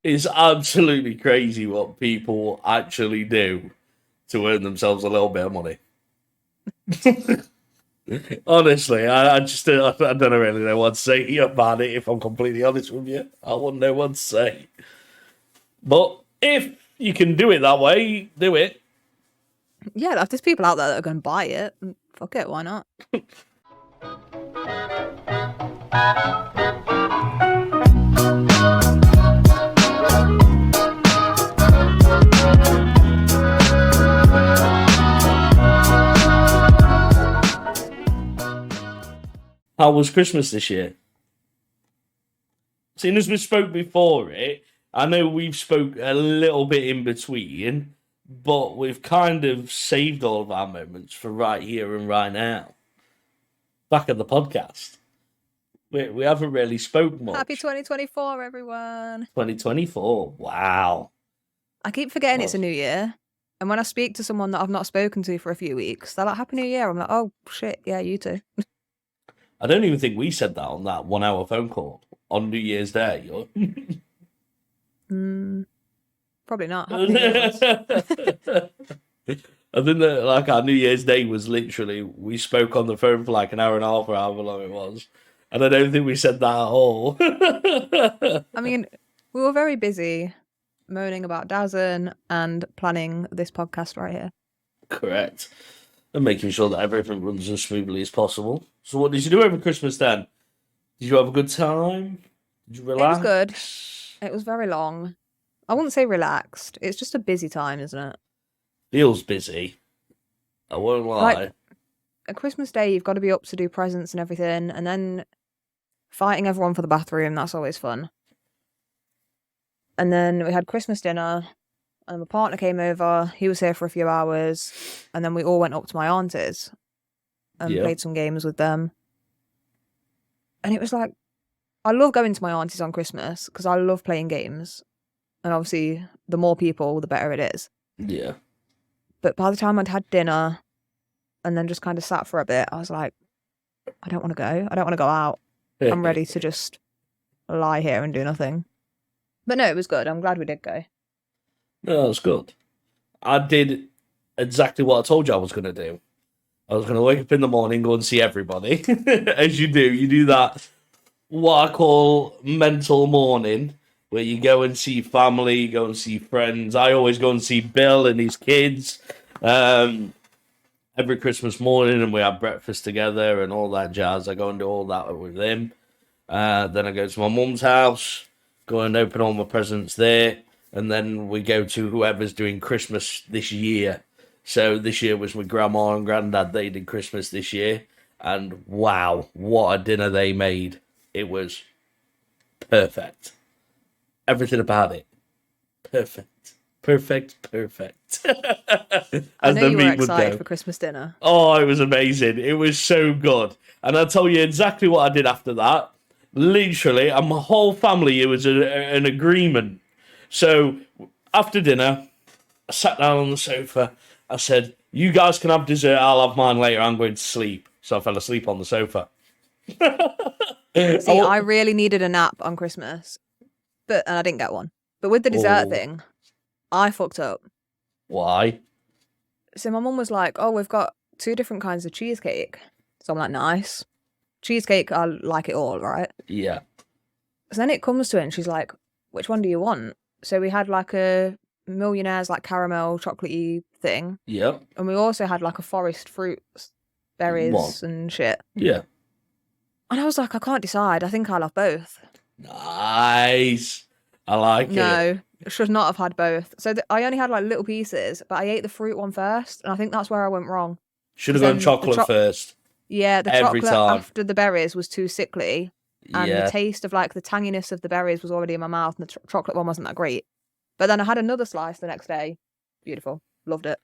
It's absolutely crazy what people actually do to earn themselves a little bit of money. Honestly, I don't really know what to say about it. If I'm completely honest with you, I wouldn't know what to say. But if you can do it that way, do it. Yeah, if there's people out there that are going to buy it, fuck it, why not? How was Christmas this year? Seeing as we spoke before it, I know we've spoke a little bit in between, but we've kind of saved all of our moments for right here and right now. Back at the podcast, we haven't really spoke Happy much. 2024, everyone. 2024, wow. I keep forgetting it's Oh, a new year. And when I speak to someone that I've not spoken to for a few weeks, they're like, Happy New Year. I'm like, oh, shit, yeah, you too. I don't even think we said that on that 1 hour phone call on New Year's Day. Probably not. Happy New Year was. I think that like our New Year's Day was literally we spoke on the phone for like an hour and a half or however long it was, and I don't think we said that at all. I mean, we were very busy moaning about Dazen and planning this podcast right here. Correct, and making sure that everything runs as smoothly as possible. So, what did you do over Christmas then? Did you have a good time? Did you It was good. relax? It was very long. I wouldn't say relaxed. It's just a busy time, isn't it? Feels busy. I won't Like lie. at Christmas Day, you've got to be up to do presents and everything, and then fighting everyone for the bathroom. That's always fun. And then we had Christmas dinner, and my partner came over. He was here for a few hours, and then we all went up to my auntie's and Yeah, played some games with them. And it was like, I love going to my auntie's on Christmas because I love playing games. And obviously, the more people, the better it is. yeah. But by the time I'd had dinner and then just kind of sat for a bit, I was like, I don't want to go. I don't want to go out. I'm ready to just lie here and do nothing. But no, it was good. I'm glad we did go. No, that's good. I did exactly what I told you I was going to do. I was going to wake up in the morning, go and see everybody, as you do. You do that, what I call mental morning, where you go and see family, you go and see friends. I always go and see Bill and his kids every Christmas morning, and we have breakfast together and all that jazz. I go and do all that with him. Then I go to my mum's house, go and open all my presents there, and then we go to whoever's doing Christmas this year. So this year was with grandma and granddad. They did Christmas this year, and wow, what a dinner they made! It was perfect. Everything about it, perfect, perfect, perfect. I As know the you were meat would excited go. for Christmas dinner. Oh, it was amazing. It was so good. And I'll tell you exactly what I did after that. Literally, and my whole family, it was an agreement. So after dinner, I sat down on the sofa. I said, you guys can have dessert. I'll have mine later. I'm going to sleep. So I fell asleep on the sofa. See, I really needed a nap on Christmas, and I didn't get one. But with the dessert Oh, thing, I fucked up. why? So my mum was like, "Oh, we've got two different kinds of cheesecake." So I'm like, "Nice cheesecake. I like it all, right?" Yeah. So then it comes to it, and she's like, "Which one do you want?" So we had like a millionaire's like caramel chocolatey thing, Yep. and we also had like a forest fruits, One. berries and shit. Yeah. And I was like, I can't decide. I think I'll have both. Nice. I like it. No, should not have had both. So I only had like little pieces, but I ate the fruit one first, and I think that's where I went wrong. Should Because have gone then chocolate first. the Every chocolate time. after the berries was too sickly, and the Yeah. taste of like the tanginess of the berries was already in my mouth, and the chocolate one wasn't that great. But then I had another slice the next day. Beautiful, loved it.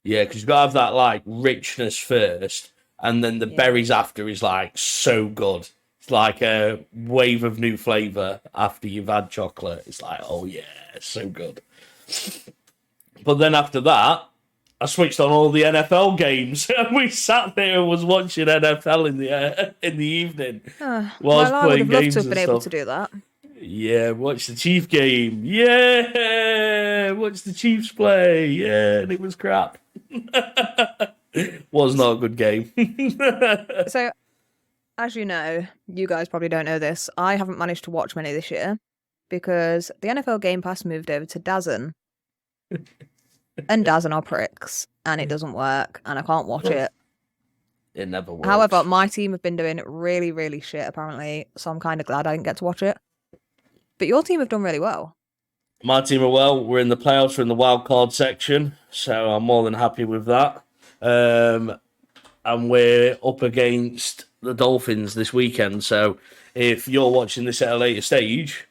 Yeah, because you've got to have that like richness first, and then the Yeah. berries after is like so good. It's like a wave of new flavor after you've had chocolate. It's like, oh yeah, so good. But then after that, I switched on all the NFL games, and we sat there and was watching NFL in the evening Well, whilst I would playing have loved to games have and been able to stuff. do that. Yeah, watch the Chief game. Yeah, watch the Chiefs play. Yeah, and it was crap. Was not a good game. So, as you know, you guys probably don't know this, I haven't managed to watch many this year because the NFL Game Pass moved over to DAZN. And DAZN are pricks, and it doesn't work, and I can't watch it. It never works. However, my team have been doing really, really shit, apparently, so I'm kind of glad I didn't get to watch it. But your team have done really well. My team are well. We're in the playoffs. We're in the wild card section, so I'm more than happy with that. And we're up against the Dolphins this weekend. So if you're watching this at a later stage,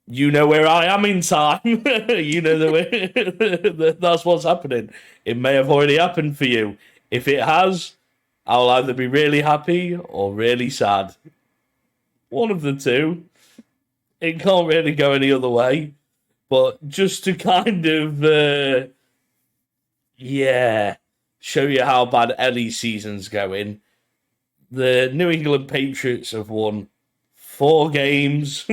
you know where I am in time. You know that's what's happening. It may have already happened for you. If it has, I'll either be really happy or really sad. One of the two. It can't really go any other way. But just to kind of, show you how bad Ellie's season's going, the New England Patriots have won 4 games.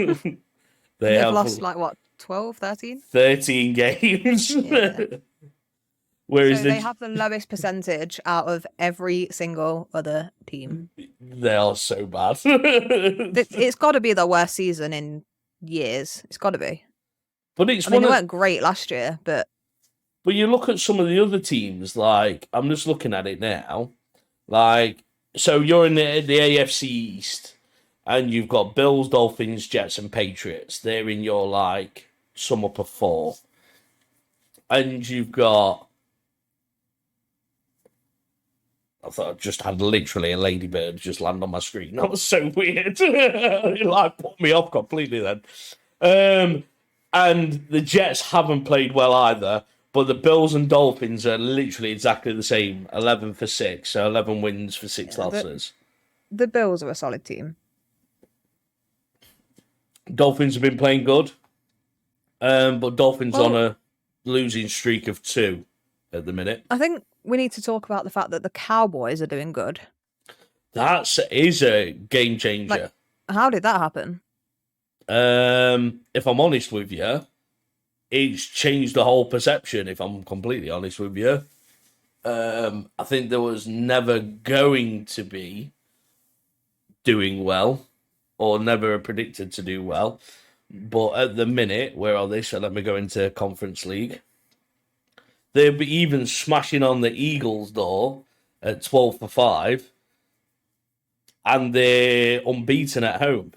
They've lost, 12, 13? 13 games. Yeah. Whereas so they have the lowest percentage out of every single other team. They are so bad. It's got to be the worst season in years. It's got to be. But it's they weren't great last year, but you look at some of the other teams. Like I'm just looking at it now. Like so, you're in the AFC East, and you've got Bills, Dolphins, Jets, and Patriots. They're in your sum up of 4, and you've got. I thought I just had literally a ladybird just land on my screen. That was so weird. It put me off completely then. And the Jets haven't played well either, but the Bills and Dolphins are literally exactly the same. 11 for 6, so 11 wins for 6 losses. The Bills are a solid team. Dolphins have been playing good, but Dolphins on a losing streak of 2 at the minute. I think we need to talk about the fact that the Cowboys are doing good. That is a game changer. How did that happen? If I'm honest with you, it's changed the whole perception, if I'm completely honest with you. I think there was never going to be doing well, or never predicted to do well. But at the minute, where are they? So let me go into Conference League. They'll be even smashing on the Eagles' door at 12 for 5. And they're unbeaten at home.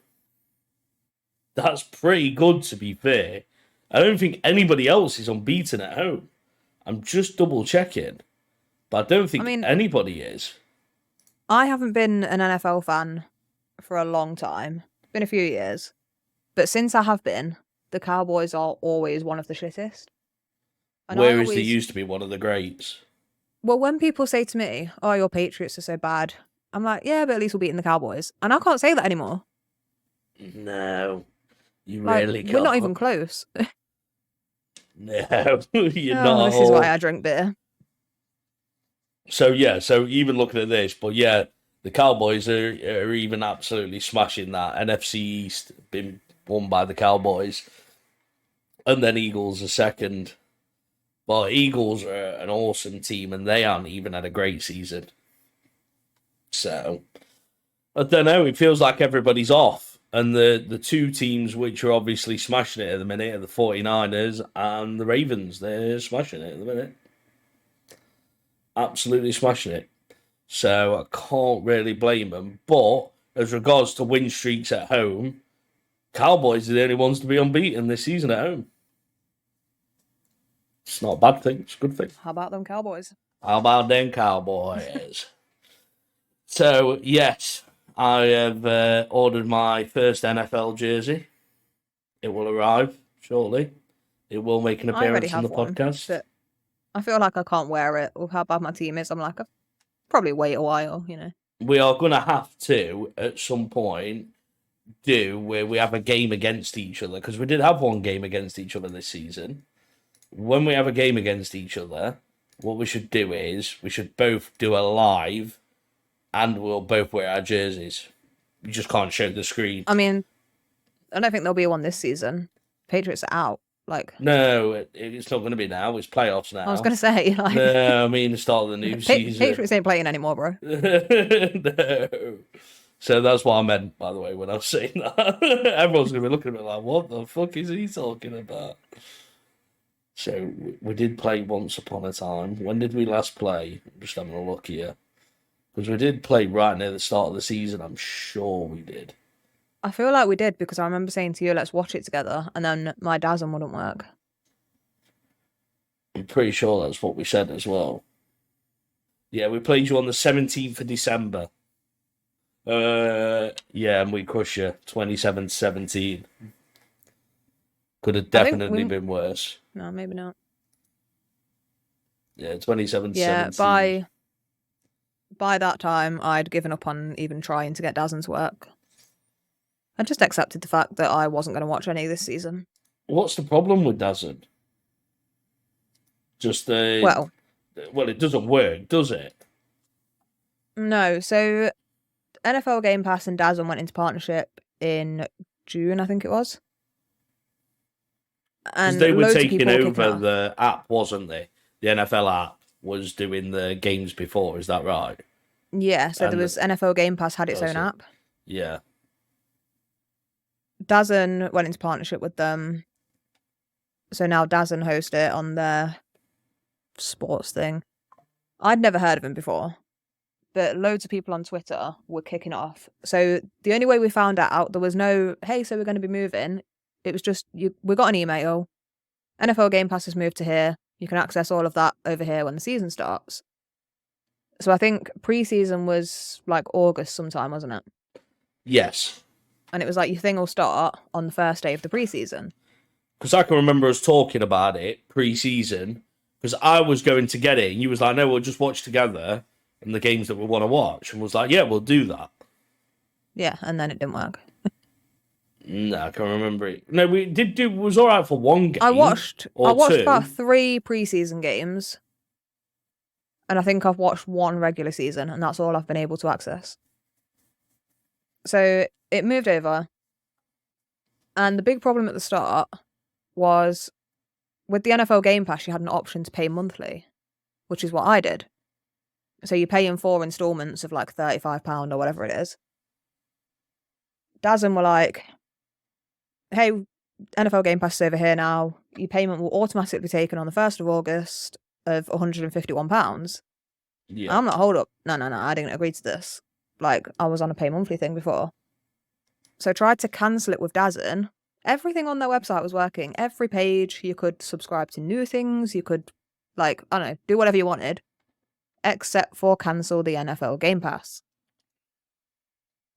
That's pretty good, to be fair. I don't think anybody else is unbeaten at home. I'm just double checking. But I don't think anybody is. I haven't been an NFL fan for a long time. It's been a few years. But since I have been, the Cowboys are always one of the shittest. And whereas they used to be one of the greats. Well, when people say to me, oh, your Patriots are so bad, I'm like, yeah, but at least we're beating the Cowboys. And I can't say that anymore. No, you really can't. We're not even close. No, you're not. This is why I drink beer. So even looking at this, but yeah, the Cowboys are even absolutely smashing that. NFC East been won by the Cowboys. And then Eagles are second. But Eagles are an awesome team, and they aren't even had a great season. So, I don't know. It feels like everybody's off. And the 2 teams which are obviously smashing it at the minute are the 49ers and the Ravens. They're smashing it at the minute. Absolutely smashing it. So, I can't really blame them. But, as regards to win streaks at home, Cowboys are the only ones to be unbeaten this season at home. It's not a bad thing. It's a good thing. How about them Cowboys? How about them Cowboys? So, yes, I have ordered my first NFL jersey. It will arrive shortly. It will make an appearance on the podcast. But I feel like I can't wear it with how bad my team is. I'm like, I'll probably wait a while, We are going to have to, at some point, do where we have a game against each other. Because we did have one game against each other this season. When we have a game against each other, what we should do is we should both do a live and we'll both wear our jerseys. You just can't show the screen. I mean, I don't think there'll be one this season. Patriots are out. Like, No, it's not going to be now. It's playoffs now. I was gonna say, like, No, I mean the start of the new season. Patriots ain't playing anymore, bro. No. So that's what I meant, by the way, when I was saying that. Everyone's going to be looking at me like, what the fuck is he talking about? So we did play once upon a time. When did we last play? I'm just having a look here. Because we did play right near the start of the season. I'm sure we did. I feel like we did because I remember saying to you, let's watch it together, and then my DASM wouldn't work. I'm pretty sure that's what we said as well. Yeah, we played you on the 17th of December. Yeah, and we crushed you 27-17. Could have definitely been worse. No, maybe not. Yeah, 27-17. Yeah, by that time, I'd given up on even trying to get DASM to work. I just accepted the fact that I wasn't going to watch any this season. What's the problem with DAZN? Just well, it doesn't work, does it? No. So NFL Game Pass and DAZN went into partnership in June, I think it was. And they were taking over the app, wasn't they? The NFL app was doing the games before. Is that right? Yeah. So there was NFL Game Pass had its own app. Yeah. DAZN went into partnership with them. So now DAZN host it on their sports thing. I'd never heard of him before, but loads of people on Twitter were kicking off. So the only way we found out, there was no, hey, so we're going to be moving. It was just, we got an email. NFL Game Pass has moved to here. You can access all of that over here when the season starts. So I think pre-season was like August sometime, wasn't it? Yes. And it was like, your thing will start on the first day of the pre-season. Because I can remember us talking about it pre-season, because I was going to get it, and you was like, no, we'll just watch together and the games that we want to watch. And was like, yeah, we'll do that. Yeah, and then it didn't work. No, I can't remember it. No, we did do, it was all right for one game. I watched about 3 pre-season games, and I think I've watched 1 regular season, and that's all I've been able to access. So it moved over, and the big problem at the start was with the NFL Game Pass, you had an option to pay monthly, which is what I did. So you pay in 4 installments of like £35 or whatever it is. DAZN were like, hey, NFL Game Pass is over here now. Your payment will automatically be taken on the 1st of August of £151. Yeah. I'm like, hold up. No, I didn't agree to this. Like, I was on a pay monthly thing before. So I tried to cancel it with DAZN. Everything on their website was working. Every page, you could subscribe to new things. You could, like, I don't know, do whatever you wanted. Except for cancel the NFL Game Pass.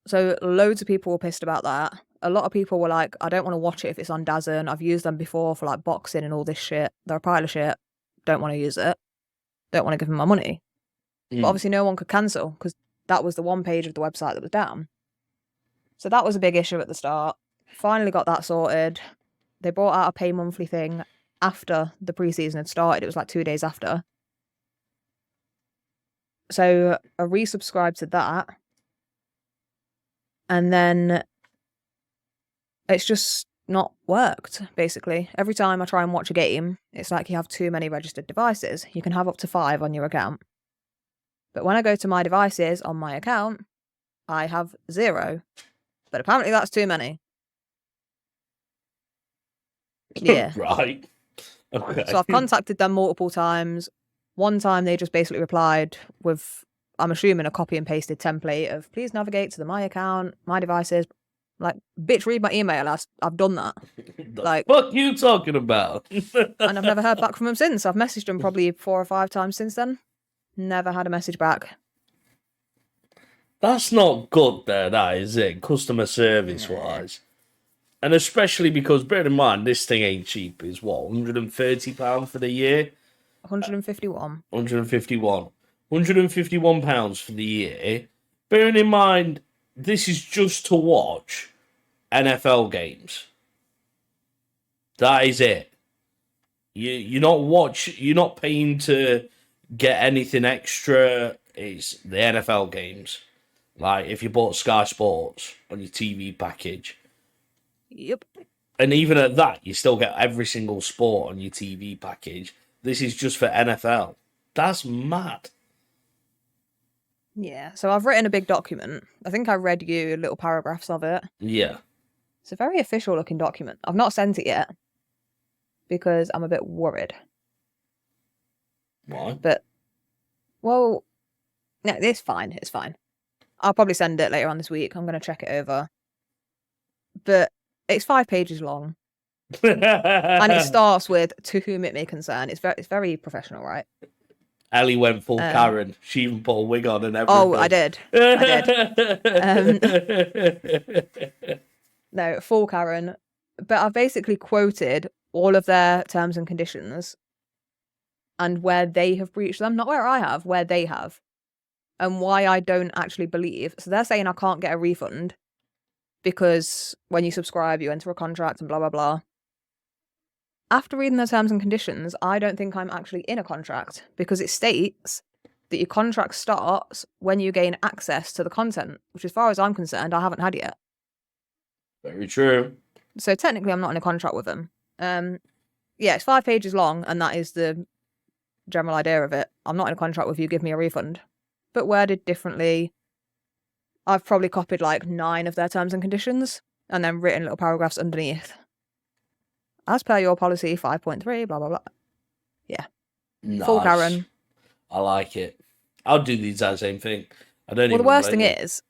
So loads of people were pissed about that. A lot of people were like, I don't want to watch it if it's on DAZN. I've used them before for like boxing and all this shit. They're a pile of shit. Don't want to use it. Don't want to give them my money. But obviously no one could cancel because that was the one page of the website that was down. So that was a big issue at the start. Finally got that sorted. They brought out a pay monthly thing after the preseason had started. It was like 2 days after. So I resubscribed to that. And then it's just not worked, basically. Every time I try and watch a game, it's like you have too many registered devices. You can have up to 5 on your account. But when I go to my devices on my account, I have 0. But apparently that's too many. Yeah. Right. Okay. So I've contacted them multiple times. One time they just basically replied with, I'm assuming, a copy and pasted template of, please navigate to my account, my devices. Like, bitch, read my email. I've done that. Like, what you talking about? And I've never heard back from them since. I've messaged them probably 4 or 5 times since then. Never had a message back. That's not good there, that is it? Customer service wise. And especially because, bear in mind, this thing ain't cheap. It's what, £130 for the year? 151. 151. £151 for the year. Bearing in mind, this is just to watch NFL games. That is it. You're not paying to get anything extra. It's the NFL games. Like if you bought Sky Sports on your TV package, Yep. And even at that, you still get every single sport on your TV package. This is just for NFL. That's mad. Yeah. So I've written a big document. I think I read you little paragraphs of it. Yeah. It's a very official looking document. I've not sent it yet because I'm a bit worried. Why? But, well, no, it's fine. It's fine. I'll probably send it later on this week. I'm going to check it over. But it's 5 pages long. And it starts with, to whom it may concern. It's very professional, right? Ellie went full Karen. She even put a wig on and everything. Oh, I did. No, full Karen. But I've basically quoted all of their terms and conditions and where they have breached them. Not where I have, where they have. And why I don't actually believe. So they're saying I can't get a refund because when you subscribe, you enter a contract and blah, blah, blah. After reading the terms and conditions, I don't think I'm actually in a contract because it states that your contract starts when you gain access to the content, which as far as I'm concerned, I haven't had yet. Very true. So technically I'm not in a contract with them. Yeah, it's 5 pages long and that is the general idea of it. I'm not in a contract with you, give me a refund. But worded differently. I've probably copied like 9 of their terms and conditions and then written little paragraphs underneath. As per your policy 5.3, blah, blah, blah. Yeah. Nice. Full Karen. I like it. I'll do the exact same thing. Well, the worst thing is,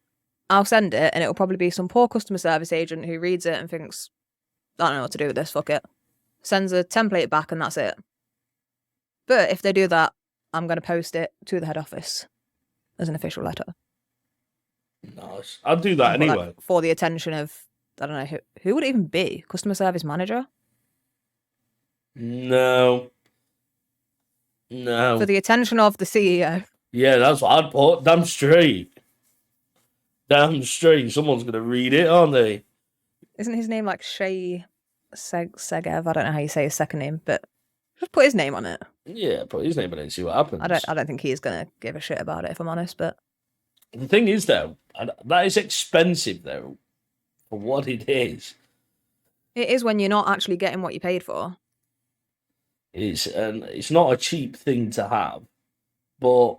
I'll send it and it'll probably be some poor customer service agent who reads it and thinks, I don't know what to do with this, fuck it. Sends a template back and that's it. But if they do that, I'm going to post it to the head office as an official letter. Nice. I'll do that anyway. Like, for the attention of, I don't know, who would it even be? Customer service manager? No. For the attention of the CEO. Yeah, that's what I'd put. Damn straight. Damn straight. Someone's going to read it, aren't they? Isn't his name like Shay Segev? I don't know how you say his second name, but just put his name on it. Yeah, put his name on it and see what happens. I don't think he's going to give a shit about it, if I'm honest, but... The thing is, though, that is expensive, though, for what it is. It is when you're not actually getting what you paid for. It's not a cheap thing to have, but,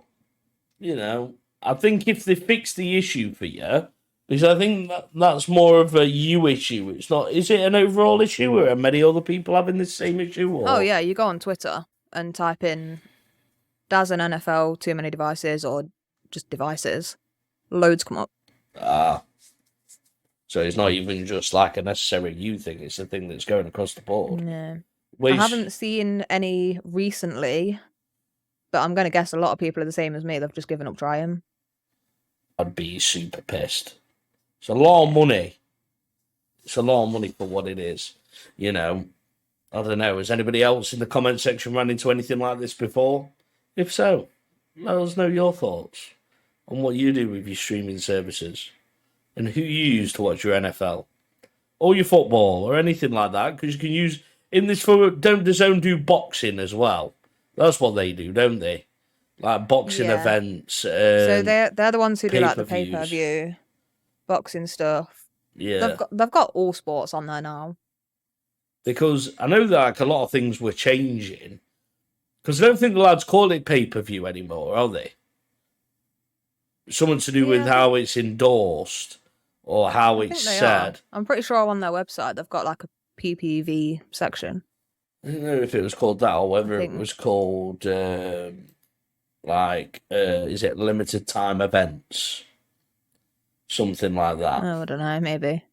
you know, I think if they fix the issue for you, because I think that's more of a you issue. It's not. Is it an overall issue, or are many other people having the same issue? Or? Oh yeah, you go on Twitter and type in "Does an NFL too many devices" or just devices. Loads come up. So it's not even just like a necessary you thing. It's a thing that's going across the board. No. I haven't seen any recently, but I'm going to guess a lot of people are the same as me. They've just given up trying. I'd be super pissed. It's a lot of money. It's a lot of money for what it is. You know, I don't know. Has anybody else in the comment section run into anything like this before? If so, let us know your thoughts on what you do with your streaming services and who you use to watch your NFL or your football or anything like that. Because you can use in this for don't DAZN do boxing as well? That's what they do, don't they? Like boxing events. So they're the ones who do like the pay-per-view, boxing stuff. Yeah, they've got all sports on there now. Because I know that like a lot of things were changing. Because I don't think the lads call it pay-per-view anymore, are they? Something to do with how it's endorsed or how it's said. I'm pretty sure on their website they've got like a PPV section. I don't know if it was called that or whether it was called is it limited time events? Something like that. Oh, I don't know, maybe.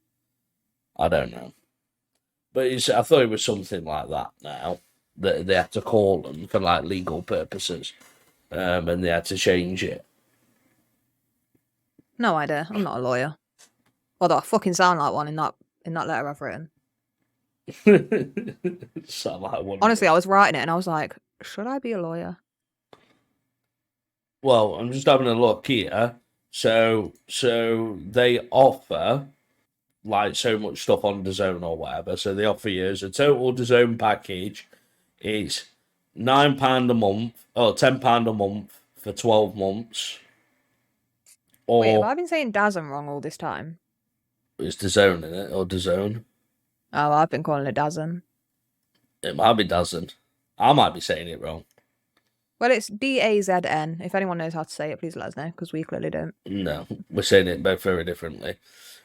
I don't know. But I thought it was something like that now. That they had to call them for like legal purposes. And they had to change it. No idea. I'm not a lawyer. Although I fucking sound like one in that letter I've written. Sound like one. Honestly, I was writing it and I was like, should I be a lawyer? Well, I'm just having a look here. So they offer like so much stuff on DAZN or whatever. So they offer you as a total DAZN package. It's £9 a month or £10 a month for 12 months. Or wait, have I been saying DAZN wrong all this time? It's DAZN, isn't it? Or DAZN? Oh, I've been calling it Dazen. It might be Dazen. I might be saying it wrong. Well, it's Dazn. If anyone knows how to say it, please let us know, because we clearly don't. No, we're saying it both very differently.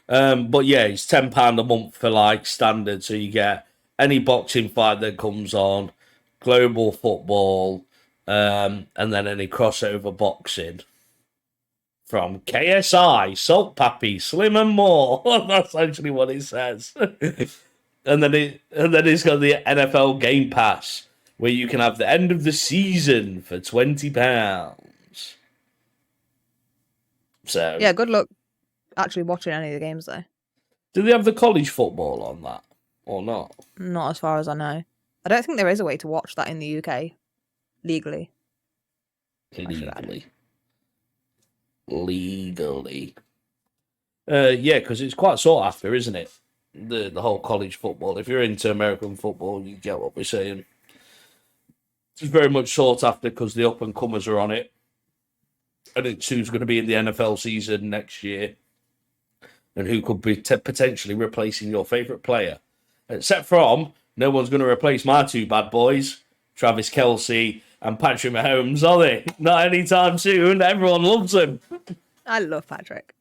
But yeah, it's £10 a month for like standard, so you get any boxing fight that comes on, global football, and then any crossover boxing from KSI, Salt Pappy, Slim and more. That's actually what it says. and then it's got the NFL Game Pass, where you can have the end of the season for £20. So Yeah, good luck actually watching any of the games, though. do they have the college football on that or not? Not as far as I know. I don't think there is a way to watch that in the UK legally. Legally. Yeah, because it's quite sought after, isn't it? The whole college football. If you're into American football, you get what we're saying. It's very much sought after because the up and comers are on it, and it's who's going to be in the NFL season next year, and who could be potentially replacing your favourite player. Except from, no one's going to replace my two bad boys, Travis Kelce and Patrick Mahomes, are they? Not anytime soon. Everyone loves him. I love Patrick.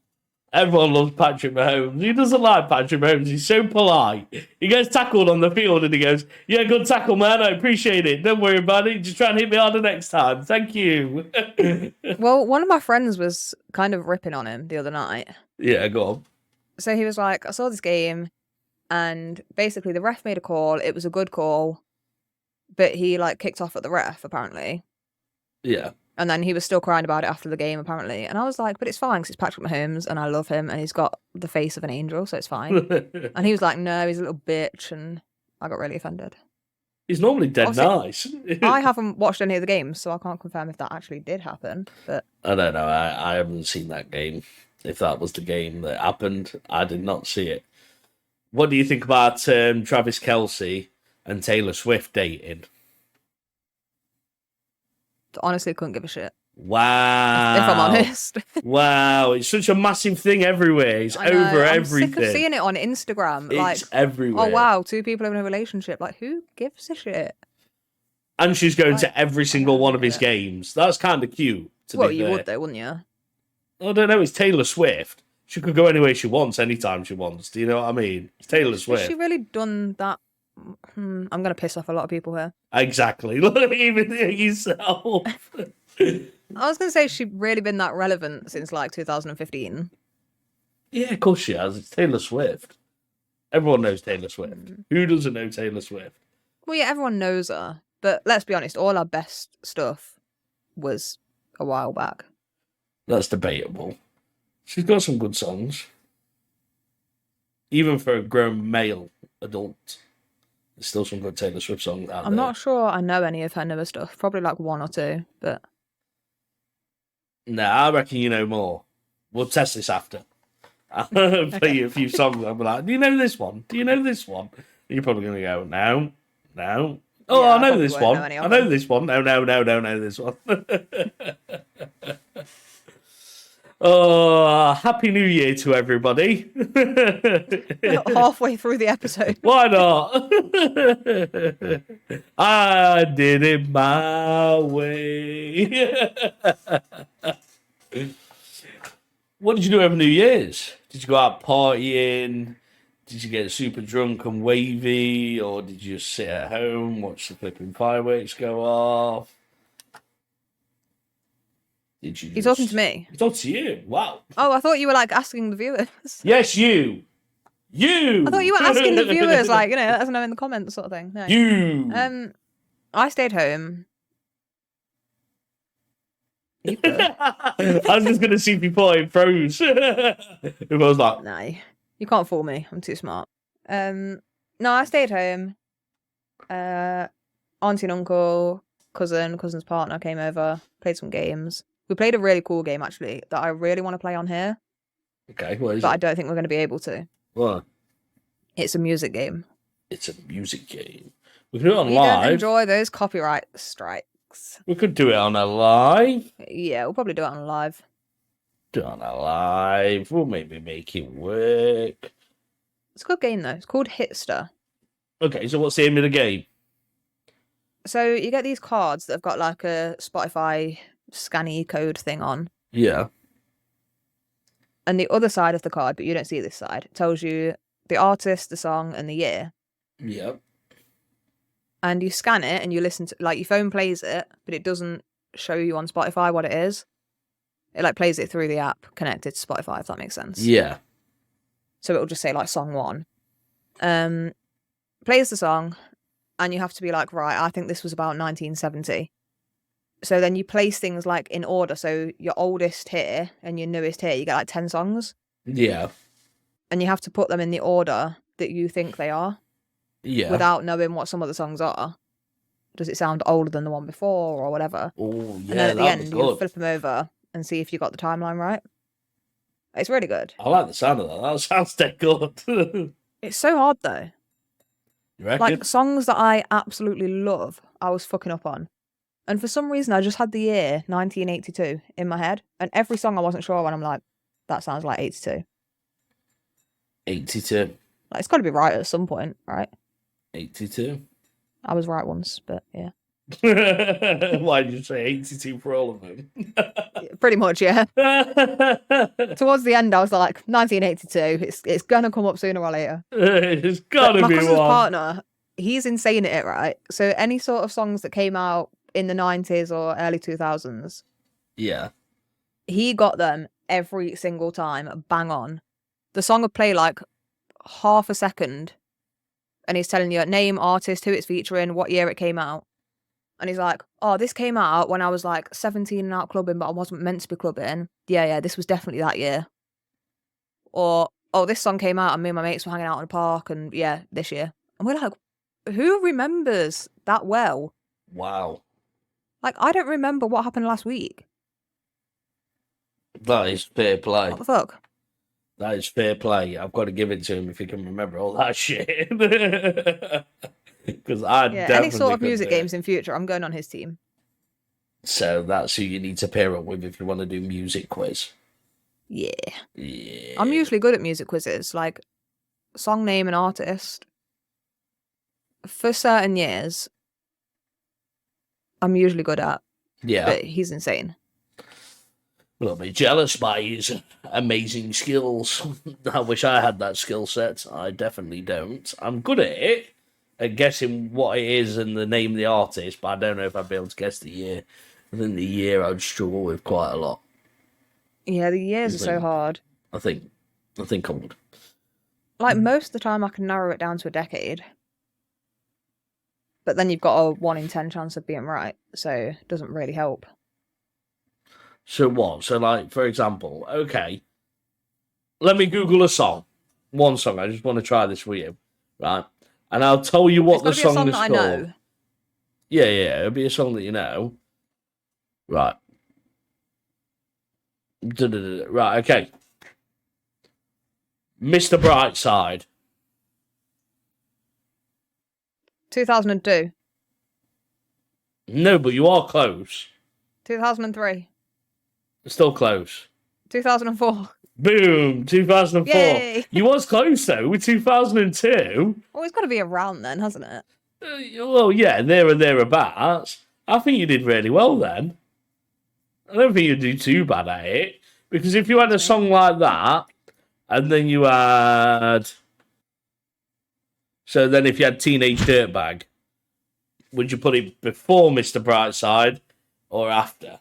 Everyone loves Patrick Mahomes. Who doesn't like Patrick Mahomes? He's so polite. He gets tackled on the field and he goes, yeah, good tackle, man. I appreciate it. Don't worry about it. Just try and hit me harder next time. Thank you. Well, one of my friends was kind of ripping on him the other night. Yeah, go on. So he was like, I saw this game, and basically the ref made a call. It was a good call, but he like kicked off at the ref, apparently. Yeah. And then he was still crying about it after the game, apparently. And I was like, but it's fine, because it's Patrick Mahomes, and I love him, and he's got the face of an angel, so it's fine. And he was like, no, he's a little bitch, and I got really offended. He's normally dead Obviously, nice. I haven't watched any of the games, so I can't confirm if that actually did happen. But I don't know. I haven't seen that game. If that was the game that happened, I did not see it. What do you think about Travis Kelce and Taylor Swift dating? honestly, couldn't give a shit. Wow. If I'm honest. Wow. It's such a massive thing everywhere. It's over everything. I'm sick of seeing it on Instagram. It's everywhere. Oh, wow, two people in a relationship. Like, who gives a shit? And she's going to every single one of his games. That's kind of cute. Well, you would, though, wouldn't you? I don't know. It's Taylor Swift. She could go anywhere she wants, anytime she wants. Do you know what I mean? It's Taylor Swift. Has she really done that? I'm going to piss off a lot of people here. Exactly. Look at even yourself. I was going to say she's really been that relevant since like 2015. Yeah, of course she has. It's Taylor Swift. Everyone knows Taylor Swift. Who doesn't know Taylor Swift? Well, yeah, everyone knows her. But let's be honest, all our best stuff was a while back. That's debatable. She's got some good songs. Even for a grown male adult. There's still some good Taylor Swift songs out there. I'm not sure I know any of her newer stuff. Probably like one or two, but... Nah, I reckon you know more. We'll test this after. I'll play you a few songs. I'll be like, do you know this one? Do you know this one? And you're probably going to go, no, no. Oh, yeah, I know this one. I know this one. No, don't know this one. Oh, Happy New Year to everybody. Halfway through the episode. Why not? I did it my way. What did you do over New Year's? Did you go out partying? Did you get super drunk and wavy? Or did you just sit at home, watch the flipping fireworks go off? Did you? You're talking to me? I'm talking to you. Wow. Oh, I thought you were like asking the viewers. Yes, you. You. I thought you were asking the viewers, like, you know, let us know in the comments, sort of thing. No. You. I stayed home. You could. I was just gonna see if you thought it froze. If I was like, nah, you can't fool me. I'm too smart. No, I stayed home. Auntie and uncle, cousin's partner came over, played some games. We played a really cool game, actually, that I really want to play on here. Okay, what is but it? I don't think we're going to be able to. What? It's a music game. It's a music game. We can do it on we live. Don't enjoy those copyright strikes. We could do it on a live. Yeah, we'll probably do it on live. Do it on a live. We'll maybe make it work. It's a good game, though. It's called Hitster. Okay, so what's the aim of the game? So you get these cards that have got like a Spotify scanny code thing on. Yeah. And the other side of the card, but you don't see this side, it tells you the artist, the song, and the year. Yep. And you scan it and you listen to, like, your phone plays it, but it doesn't show you on Spotify what it is. It like plays it through the app connected to Spotify, if that makes sense. Yeah. So it'll just say like song 1. Plays the song, and you have to be like, right, I think this was about 1970. So then you place things like in order. So your oldest here and your newest here, you get like 10 songs. Yeah. And you have to put them in the order that you think they are. Yeah. Without knowing what some of the songs are. Does it sound older than the one before or whatever? Oh, yeah. And then at the end, you flip them over and see if you got the timeline right. It's really good. I like the sound of that. That sounds dead good. It's so hard though. You reckon? Like songs that I absolutely love, I was fucking up on. And for some reason, I just had the year 1982 in my head. And every song I wasn't sure on, I'm like, that sounds like 82. 82. Like, it's got to be right at some point, right? 82. I was right once, but yeah. Why did you say 82 for all of them? Pretty much, yeah. Towards the end, I was like, 1982. It's gonna come up sooner or later. It's gotta my be cousin's one. partner, he's insane at it, right? So any sort of songs that came out in the 90s or early 2000s, yeah, he got them every single time, bang on. The song would play like half a second, and he's telling you name, artist, who it's featuring, what year it came out. And he's like, oh, this came out when I was like 17 and out clubbing, but I wasn't meant to be clubbing. Yeah, this was definitely that year. Or, oh, this song came out and me and my mates were hanging out in a park, and yeah, this year. And we're like, who remembers that well? wow. Like, I don't remember what happened last week. That is fair play. What the fuck? That is fair play. I've got to give it to him if he can remember all that shit. Because I definitely any sort of couldn't music do it. games in future, I'm going on his team. So that's who you need to pair up with if you want to do music quiz. Yeah. Yeah. I'm usually good at music quizzes, like song name and artist. For certain years, I'm usually good at. Yeah. But he's insane. A little bit jealous by his amazing skills. I wish I had that skill set. I definitely don't. I'm good at it, at guessing what it is and the name of the artist, but I don't know if I'd be able to guess the year. I think the year I'd struggle with quite a lot. Yeah, the years are so hard. I think I would. Like, most of the time I can narrow it down to a decade. But then you've got a 1 in 10 chance of being right, so it doesn't really help. So what? So, like, for example, okay, let me Google a song. One song. I just want to try this with you, right? And I'll tell you what the song is called. I know. Yeah, it'll be a song that you know. Right. Right, okay. Mr. Brightside. 2002. No, but you are close. 2003. Still close. 2004. Boom, 2004. Yay! You was close, though, with 2002. Well, it's got to be around then, hasn't it? Well, yeah, there and thereabouts. I think you did really well then. I don't think you'd do too bad at it. Because if you had a song like that, and then you had... So then if you had Teenage Dirtbag, would you put it before Mr. Brightside or after?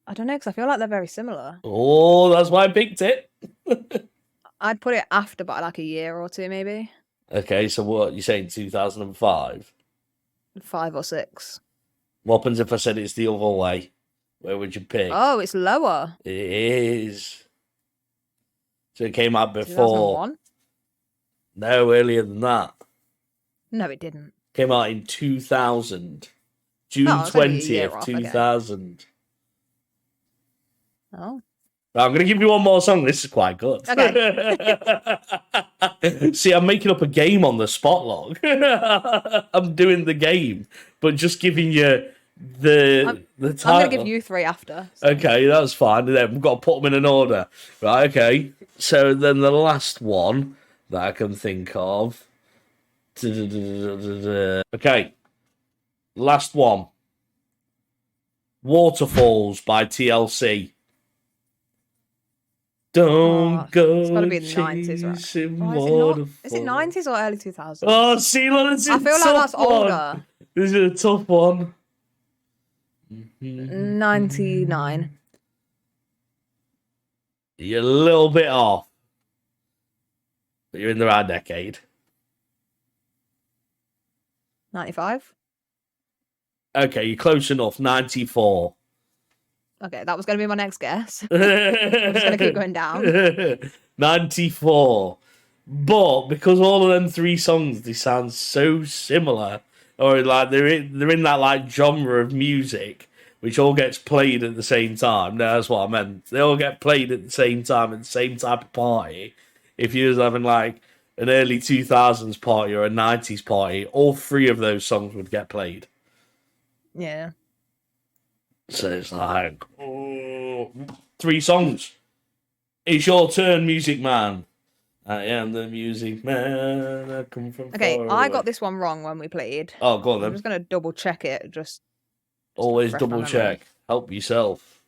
I don't know, because I feel like they're very similar. Oh, that's why I picked it. I'd put it after, but like a year or two, maybe. Okay, so what, you saying 2005? 5 or 6. What happens if I said it's the other way? Where would you pick? Oh, it's lower. It is. So it came out before. 2001? No, earlier than that. No, it didn't. Came out in 2000. June it's only a year 20th, off, 2000. Oh. Right, I'm going to give you one more song. This is quite good. Okay. See, I'm making up a game on the spot log. I'm doing the game, but just giving you the title. I'm going to give you 3 after. So. Okay, that's fine. Then we've got to put them in an order. Right, okay. So then the last one, that I can think of. Okay, last one. Waterfalls by TLC. Don't It's got to go be in the 90s, right? chasing Oh, is it not? waterfalls. Is it 90s or early 2000s? Oh, see, look, this is I a feel like tough that's one. older. This is a tough one. 99. You're a little bit off, but you're in the right decade. 95? Okay, you're close enough. 94. Okay, that was going to be my next guess. I'm just going to keep going down. 94. But because all of them three songs, they sound so similar, or like they're in that like genre of music, which all gets played at the same time. No, that's what I meant. They all get played at the same time at the same type of party. If you was having like an early 2000s party or a 90s party, all three of those songs would get played. Yeah. So it's like, oh, three songs. It's your turn, Music Man. I am the Music Man. I come from Okay, far I away. got this one wrong when we played. Oh, go on I'm then. just going to double check it. Just Always refresh my double memory. check. Help yourself.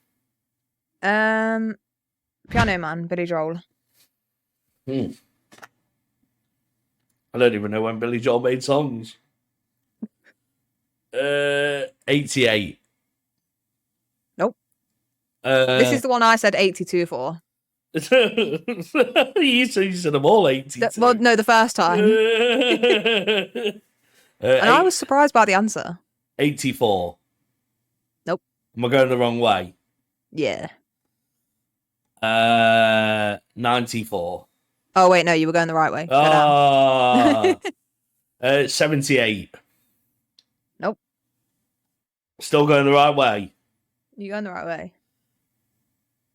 Piano Man, Billy Joel. I don't even know when Billy Joel made songs. 88. Nope. This is the one I said 82 for. you said them all 82. Well, no, the first time. And I was surprised by the answer. 84. Nope. Am I going the wrong way? Yeah. 94. Oh, wait, no, you were going the right way. Go down. 78. Nope. Still going the right way. You're going the right way.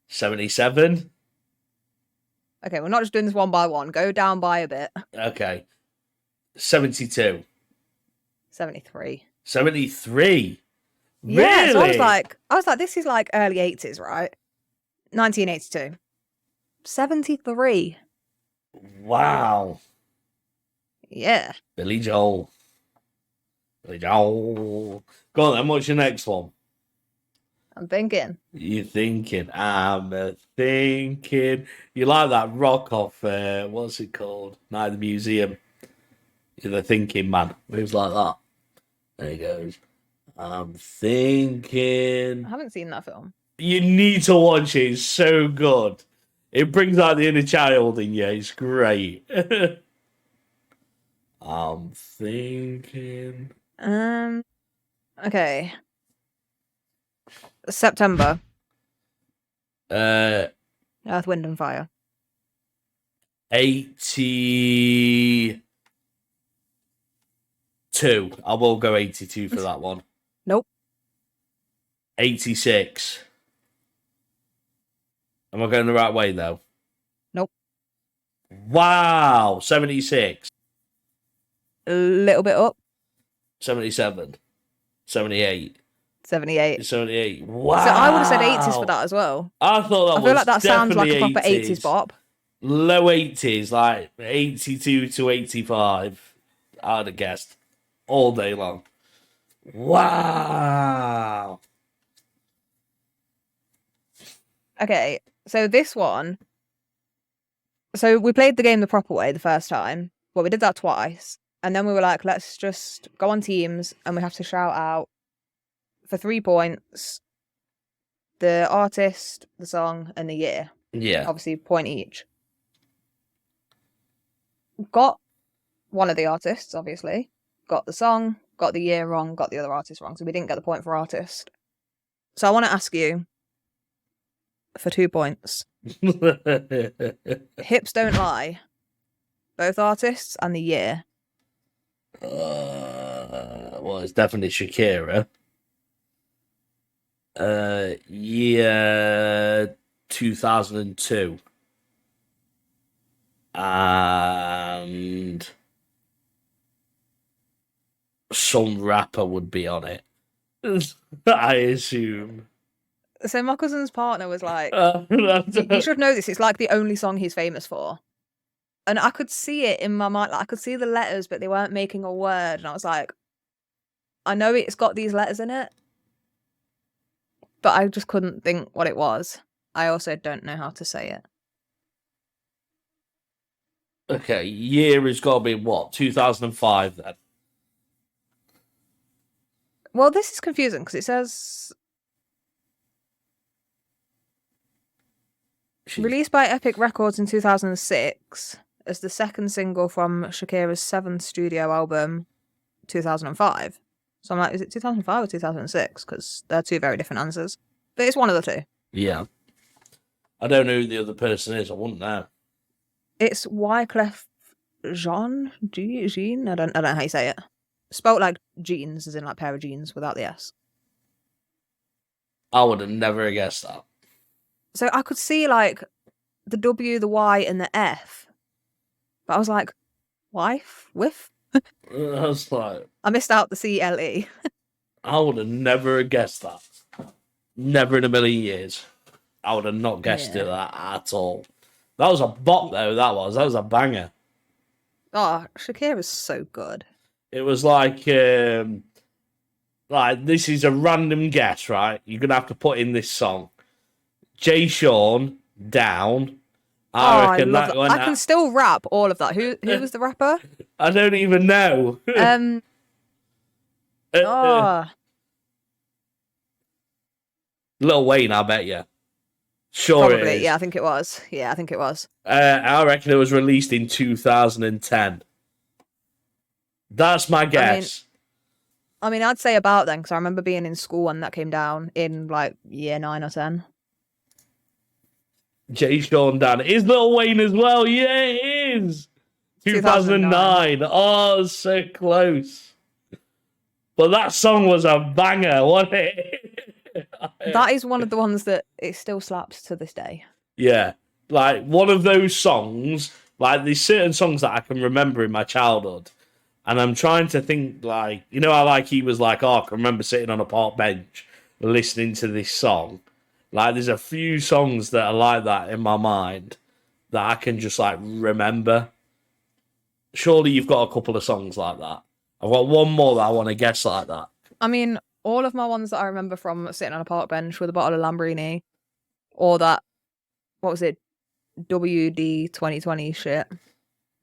77. Okay, we're not just doing this one by one. Go down by a bit. Okay. 72. 73. 73. Yeah, Really? so I was like, this is like early 80s, right? 1982. 73. Wow. Yeah. Billy Joel. Billy Joel. Go on then, what's your next one? I'm thinking. You thinking? I'm thinking. You like that rock off, what's it called? Night at the Museum. You're the thinking man. Moves like that. There he goes. I'm thinking. I haven't seen that film. You need to watch it. It's so good. It brings out the inner child in you. It's great. I'm thinking. Okay. September. Earth, Wind and Fire. 82. I will go 82 for that one. Nope. 86. Am I going the right way though? Nope. Wow. 76. A little bit up. 77. 78. 78. 78. Wow. So I would have said 80s for that as well. I thought that I was feel like that sounds like a definitely proper 80s bop. Low 80s, like 82 to 85. I would have guessed. All day long. Wow. Okay, so this one. So we played the game the proper way the first time. Well, we did that twice. And then we were like, let's just go on teams and we have to shout out for 3 points the artist, the song, and the year. Yeah. Obviously, point each. Got one of the artists, obviously. Got the song, got the year wrong, got the other artist wrong. So we didn't get the point for artist. So I want to ask you for 2 points. Hips Don't Lie. Both artists and the year. Well, it's definitely Shakira. Year 2002. And some rapper would be on it. I assume. So my cousin's partner was like, you should know this. It's like the only song he's famous for. And I could see it in my mind. Like, I could see the letters, but they weren't making a word. And I was like, I know it's got these letters in it, but I just couldn't think what it was. I also don't know how to say it. Okay, year has got to be what, 2005 then? Well, this is confusing because it says released by Epic Records in 2006 as the second single from Shakira's seventh studio album, 2005. So I'm like, is it 2005 or 2006? Because they're two very different answers. But it's one of the two. Yeah. I don't know who the other person is. I wouldn't know. It's Wyclef Jean? Jean? I don't know how you say it. Spelt like jeans, as in like pair of jeans without the S. I would have never guessed that. So I could see like the W, the Y, and the F. But I was like, wife? Whiff? I was like, I missed out the CLE. I would have never guessed that. Never in a million years. I would have not guessed it that at all. That was a bop though, that was a banger. Oh, Shakira is so good. It was like this is a random guess, right? You're gonna have to put in this song. Jay Sean, Down. I reckon I love that. I can still rap all of that. Who was the rapper? I don't even know. Lil Wayne, I bet you. Sure, probably. it is. Yeah, I think it was. I reckon it was released in 2010. That's my guess. I mean, I'd say about then, because I remember being in school when that came down in like year 9 or 10. Jay Sean Dan. Is Lil Wayne as well? Yeah, it is. 2009. Oh, so close. But that song was a banger, wasn't it? That is one of the ones that it still slaps to this day. Yeah. Like, one of those songs, like, there's certain songs that I can remember in my childhood. And I'm trying to think, like, you know how, like, he was like, oh, I can remember sitting on a park bench listening to this song. Like, there's a few songs that are like that in my mind that I can just, like, remember. Surely you've got a couple of songs like that. I've got one more that I want to guess like that. I mean, all of my ones that I remember from sitting on a park bench with a bottle of Lambrini, or that, what was it, WD 2020 shit.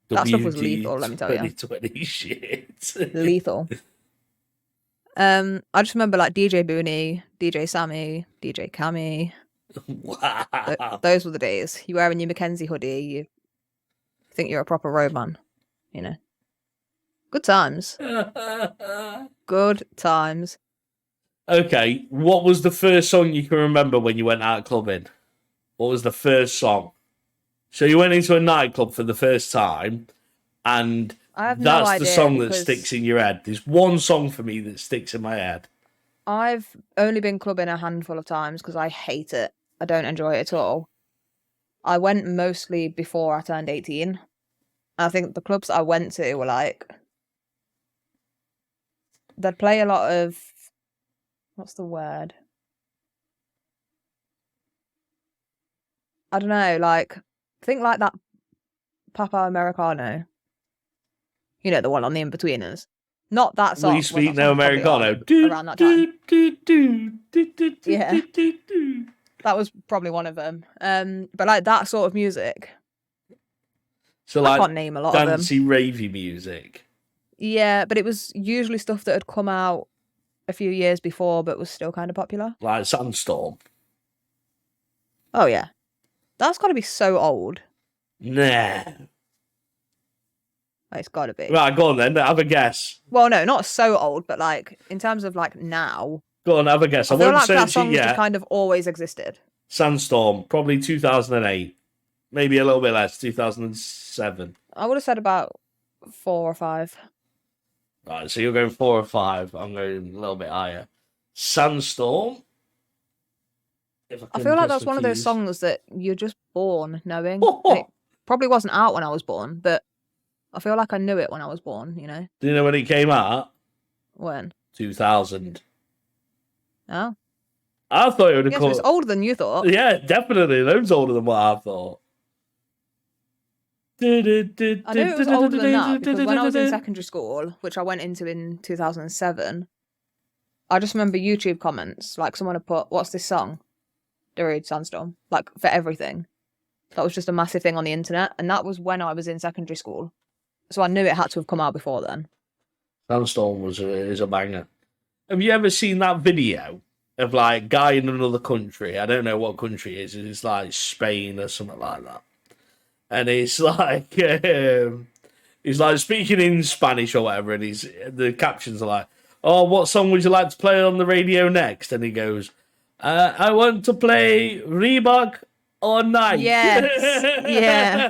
That stuff was lethal, let me tell you. 2020 shit. Lethal. I just remember like DJ Booney, DJ Sammy, DJ Cammy. Wow. Those were the days. You wearing your Mackenzie hoodie, you think you're a proper roadman, you know. Good times. Good times. Okay, what was the first song you can remember when you went out clubbing? What was the first song? So you went into a nightclub for the first time, and that's the song that sticks in your head. There's one song for me that sticks in my head. I've only been clubbing a handful of times because I hate it. I don't enjoy it at all. I went mostly before I turned 18. I think the clubs I went to were like, they'd play a lot of, what's the word? I don't know, like, think like that Papa Americano. You know, the one on the In-Betweeners. Not that song. We Speak No Americano. Around that time. Yeah. That was probably one of them. But like that sort of music. So like, I can't name a lot of them. Dancey, ravey music. Yeah, but it was usually stuff that had come out a few years before, but was still kind of popular. Like Sandstorm. Oh yeah, that's got to be so old. Nah. It's got to be. Right, go on then. Have a guess. Well, no, not so old, but like in terms of like now. Go on, have a guess. I feel like that song just kind of always existed. Sandstorm, probably 2008. Maybe a little bit less, 2007. I would have said about 4 or 5. Right, so you're going 4 or 5. I'm going a little bit higher. Sandstorm. I feel like that's one of those songs that you're just born knowing. It probably wasn't out when I was born, but I feel like I knew it when I was born, you know? Do you know when it came out? When? 2000. Oh. I thought it would have come... It's older than you thought. Yeah, definitely. Loads older than what I thought. I knew it was older than that because when I was in secondary school, which I went into in 2007, I just remember YouTube comments, like someone had put, "What's this song?" Darude Sandstorm, like for everything. That was just a massive thing on the internet, and that was when I was in secondary school. So I knew it had to have come out before then. Sandstorm is a banger. Have you ever seen that video of like a guy in another country? I don't know what country it is. It's like Spain or something like that. And it's like he's like speaking in Spanish or whatever, and the captions are like, "Oh, what song would you like to play on the radio next?" And he goes, "I want to play Reebok or Nike." Yes, yeah.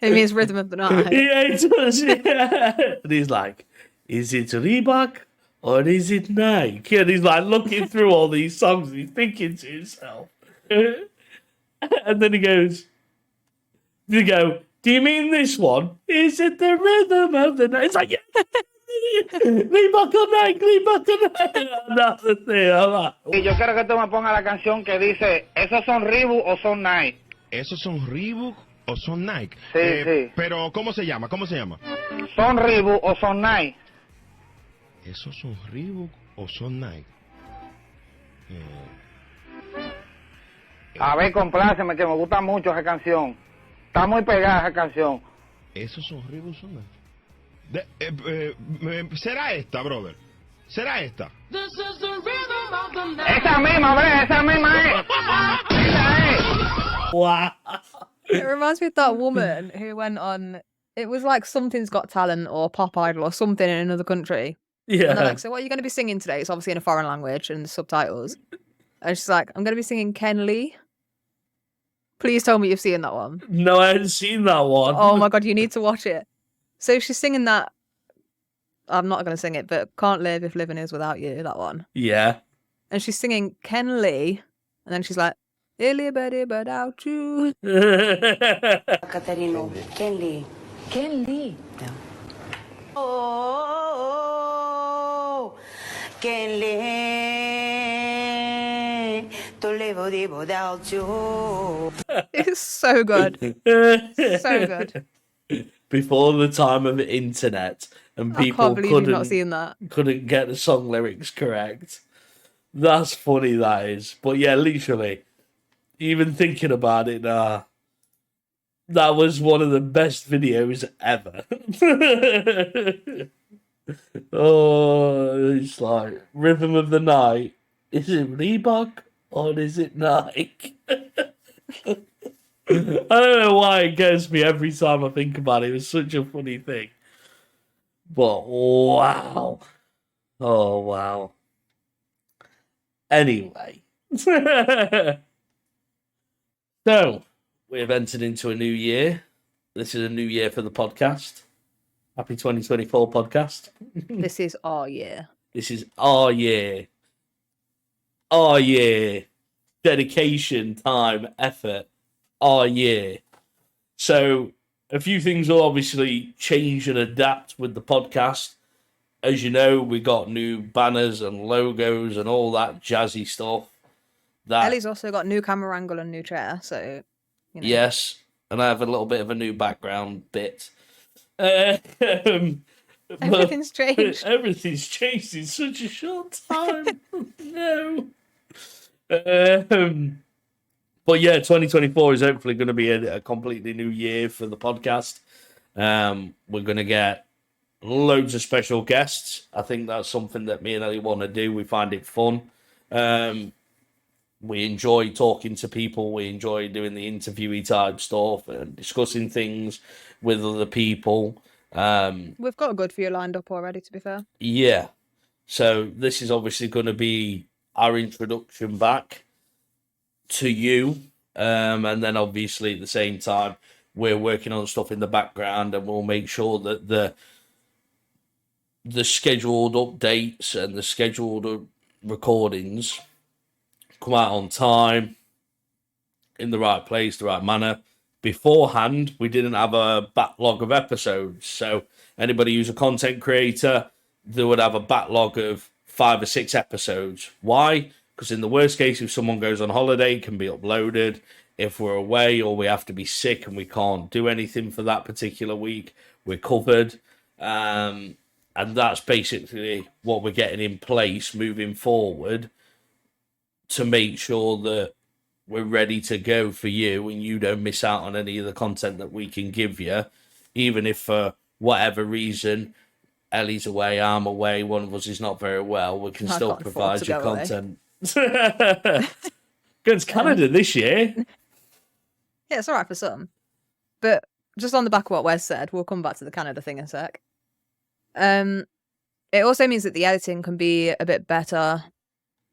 It means Rhythm of the Night. Yeah, it does. Yeah. And he's like, "Is it Reebok or is it Nike?" And he's like looking through all these songs and he's thinking to himself. And then he goes, "You go, do you mean this one? Is it the Rhythm of the Night?" It's like, yeah. Reebok or Nike, Reebok or Nike. That's the thing. I'm like, Y yo quiero que tú me pongas la canción que dice, ¿esos son Reebok o son Nike? ¿Esos son Reebok o son Nike? Sí, sí. Pero, ¿cómo se llama? ¿Cómo se llama? ¿Son Reebok o son Nike? ¿Esos son Reebok o son Nike? A ver, compláceme, que me gusta mucho esa canción. Está muy pegada esa canción. ¿Esos son Reebok o son Nike? ¿Será esta, brother? ¿Será esta? Esa misma, bre, esa misma es. Esa es. wow. It reminds me of that woman who went on, it was like Something's Got Talent or Pop Idol or something in another country. And they're Yeah. like, "So what are you going to be singing today?" It's obviously in a foreign language and the subtitles. And she's like, "I'm going to be singing Ken Lee." Please tell me you've seen that one. No, I hadn't seen that one. Oh my God, you need to watch it. So she's singing that, I'm not going to sing it, but "Can't Live If Living Is Without You," that one. Yeah. And she's singing Ken Lee, and then she's like, "Anybody but out you." Caterino, Ken Lee. Ken Lee. Oh, Ken Lee. To live without you. It's so good. So good. Before the time of the internet and I people can't believe you've not seen that. couldn't get the song lyrics correct. That's funny, that is. But yeah, literally, even thinking about it now, that was one of the best videos ever. Oh, it's like Rhythm of the Night. Is it Reebok or is it Nike? I don't know why it gets me every time I think about it. It was such a funny thing. But wow. Oh, wow. Anyway. So, we've entered into a new year. This is a new year for the podcast. Happy 2024 podcast. This is our year. This is our year. Our year. Dedication, time, effort. Our year. So, a few things will obviously change and adapt with the podcast. As you know, we got new banners and logos and all that jazzy stuff. Ellie's also got new camera angle and new chair, so you know. Yes, and I have a little bit of a new background bit. Everything's changed. Everything's changed in such a short time. No. But yeah, 2024 is hopefully going to be a completely new year for the podcast. We're going to get loads of special guests. I think that's something that me and Ellie want to do. We find it fun. We enjoy talking to people. We enjoy doing the interviewee type stuff and discussing things with other people. We've got a good few lined up already, to be fair. Yeah. So this is obviously going to be our introduction back to you. And then obviously at the same time, we're working on stuff in the background and we'll make sure that the scheduled updates and the scheduled recordings come out on time, in the right place, the right manner. Beforehand, we didn't have a backlog of episodes. So anybody who's a content creator, they would have a backlog of 5 or 6 episodes. Why? Because in the worst case, if someone goes on holiday, it can be uploaded. if we're away or we have to be sick and we can't do anything for that particular week, we're covered. And that's basically what we're getting in place moving forward to make sure that we're ready to go for you and you don't miss out on any of the content that we can give you, even if for whatever reason Ellie's away, I'm away, one of us is not very well, we can still provide you content. Going to Canada this year. Yeah, it's all right for some. But just on the back of what Wes said, we'll come back to the Canada thing in a sec. It also means that the editing can be a bit better.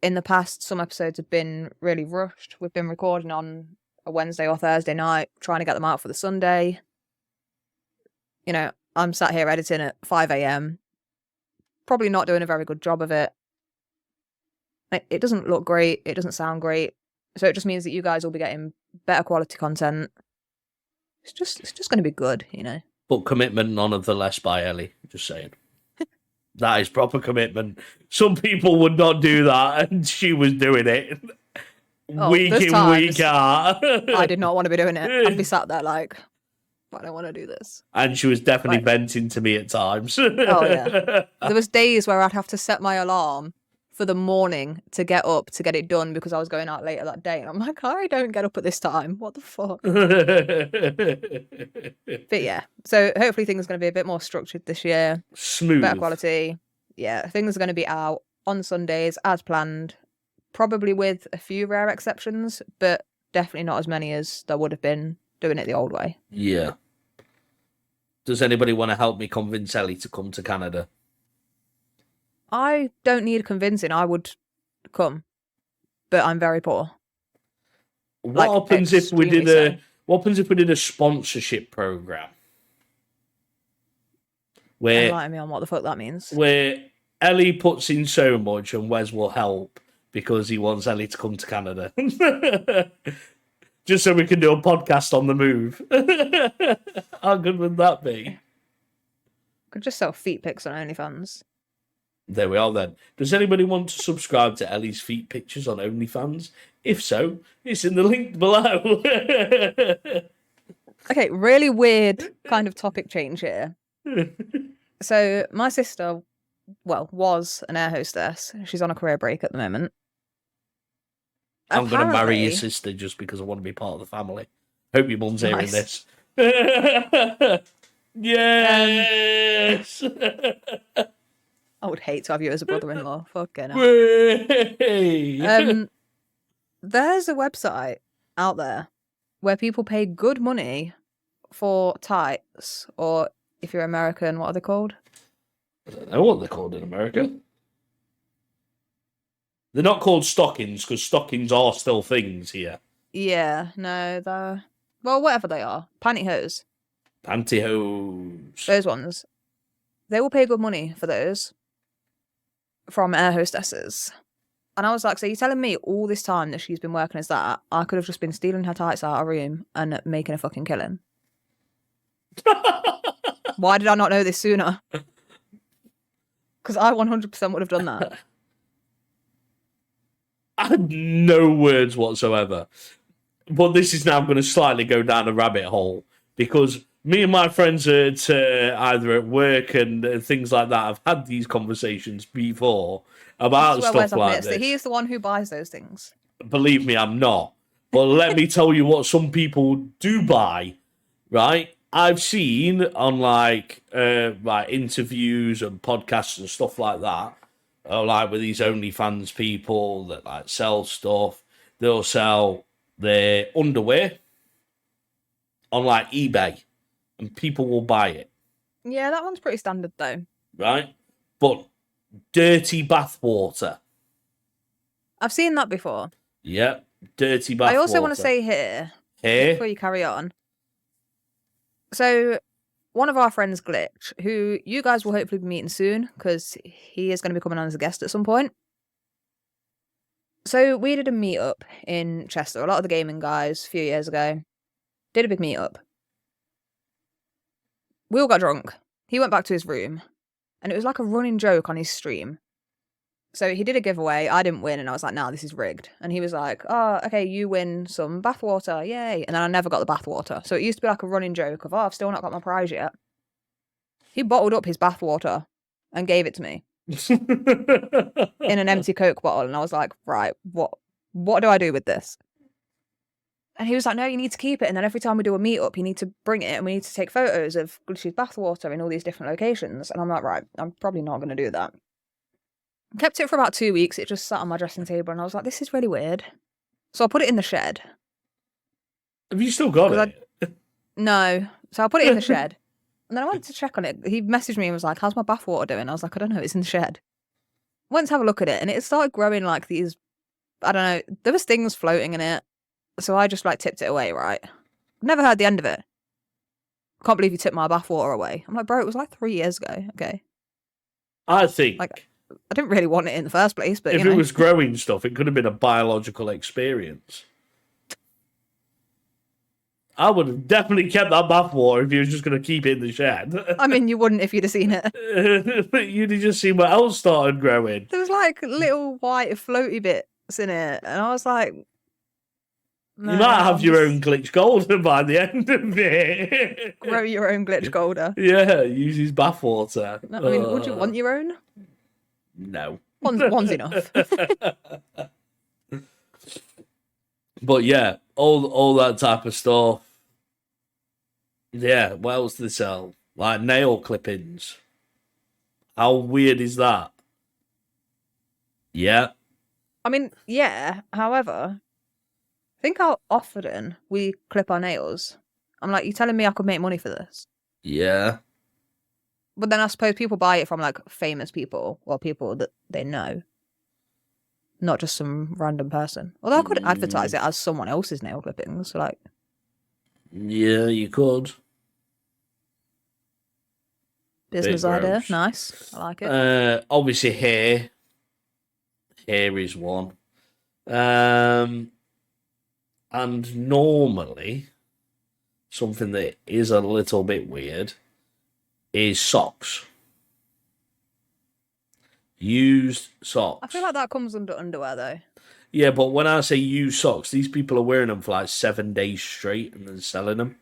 In the past, some episodes have been really rushed. We've been recording on a Wednesday or Thursday night, trying to get them out for the Sunday. You know, I'm sat here editing at 5 a.m. Probably not doing a very good job of it. It doesn't look great. It doesn't sound great. So it just means that you guys will be getting better quality content. It's just going to be good, you know. But commitment nonetheless by Ellie, just saying. That is proper commitment. Some people would not do that, and she was doing it. Week in, week out. I did not want to be doing it. I'd be sat there like, I don't want to do this. And she was definitely venting to me at times. Oh, yeah. There was days where I'd have to set my alarm for the morning to get up to get it done because I was going out later that day. And I'm like, I don't get up at this time. What the fuck? But yeah, so hopefully things are going to be a bit more structured this year. Smooth. Better quality. Yeah, things are going to be out on Sundays as planned. Probably with a few rare exceptions, but definitely not as many as there would have been doing it the old way. Yeah. Does anybody want to help me convince Ellie to come to Canada? I don't need convincing. I would come, but I'm very poor. What happens if we did a sponsorship program? Where enlighten me on what the fuck that means. Where Ellie puts in so much and Wes will help because he wants Ellie to come to Canada. Just so we can do a podcast on the move. How good would that be? Could just sell feet pics on OnlyFans. There we are then. Does anybody want to subscribe to Ellie's feet pictures on OnlyFans? If so, it's in the link below. Okay, really weird kind of topic change here. So my sister, was an air hostess. She's on a career break at the moment. I'm going to marry your sister just because I want to be part of the family. Hope your mum's hearing this. Yes! I would hate to have you as a brother-in-law. Fucking hell. There's a website out there where people pay good money for tights, or if you're American, what are they called? I don't know what they're called in America. They're not called stockings, because stockings are still things here. Yeah, no, they're... Well, whatever they are. Pantyhose. Pantyhose. Those ones. They will pay good money for those from air hostesses. And I was like, so you're telling me all this time that she's been working as that, I could have just been stealing her tights out of her room and making a fucking killing? Why did I not know this sooner? Because I 100% would have done that. I had no words whatsoever. But this is now going to slightly go down a rabbit hole, because me and my friends at either at work and things like that have had these conversations before about stuff like this. He is the one who buys those things. Believe me, I'm not. But let me tell you what some people do buy, right? I've seen on like interviews and podcasts and stuff like that, like with these OnlyFans people that like sell stuff. They'll sell their underwear on like eBay, and people will buy it. Yeah, that one's pretty standard though. Right? But dirty bathwater. I've seen that before. Yep, dirty bathwater. I also want to say here, before you carry on. So, one of our friends, Glitch, who you guys will hopefully be meeting soon, because he is going to be coming on as a guest at some point. So, we did a meetup in Chester. A lot of the gaming guys, a few years ago, did a big meetup. We all got drunk. He went back to his room, and it was like a running joke on his stream So he did a giveaway. I didn't win, and I was like, "Nah, this is rigged." And he was like, "Oh, okay, you win some bathwater, yay!" And then I never got the bathwater. So it used to be like a running joke of, "Oh, I've still not got my prize yet." He bottled up his bathwater and gave it to me in an empty Coke bottle, and I was like, "Right, what do I do with this?" And he was like, "No, you need to keep it. And then every time we do a meetup, you need to bring it, and we need to take photos of Glitchy's bathwater in all these different locations." And I'm like, "Right, I'm probably not going to do that." Kept it for about 2 weeks. It just sat on my dressing table, and I was like, "This is really weird." So I put it in the shed. Have you still got 'Cause it? No. So I put it in the shed. And then I went to check on it. He messaged me and was like, "How's my bathwater doing?" I was like, "I don't know. It's in the shed." Went to have a look at it, and it started growing like these, I don't know, there was things floating in it. So I just like tipped it away, right? Never heard the end of it. Can't believe you tipped my bathwater away. I'm like, bro, it was like 3 years ago. Okay. I think Like, I didn't really want it in the first place, but if you know. it was growing stuff, it could have been a biological experience. I would have definitely kept that bathwater if you was just going to keep it in the shed. I mean, you wouldn't if you'd have seen it. You'd have just seen what else started growing. There was like little white floaty bits in it, and I was like, You might have your own glitch golden by the end of it. grow your own glitch golder. Yeah, use his bathwater. I mean, would you want your own? No. One's enough. But yeah, all that type of stuff. Yeah, what else do they sell? Like nail clippings. How weird is that? Yeah. I mean, yeah. However, think how often we clip our nails. I'm like, you telling me I could make money for this? Yeah. But then I suppose people buy it from like famous people or people that they know, not just some random person. Although I could advertise it as someone else's nail clippings, like. Yeah, you could. Business Bit idea, gross. nice. I like it. Obviously hair. Hair is one. And normally, something that is a little bit weird is socks. Used socks. I feel like that comes under underwear though. Yeah, but when I say used socks, these people are wearing them for like 7 days straight and then selling them.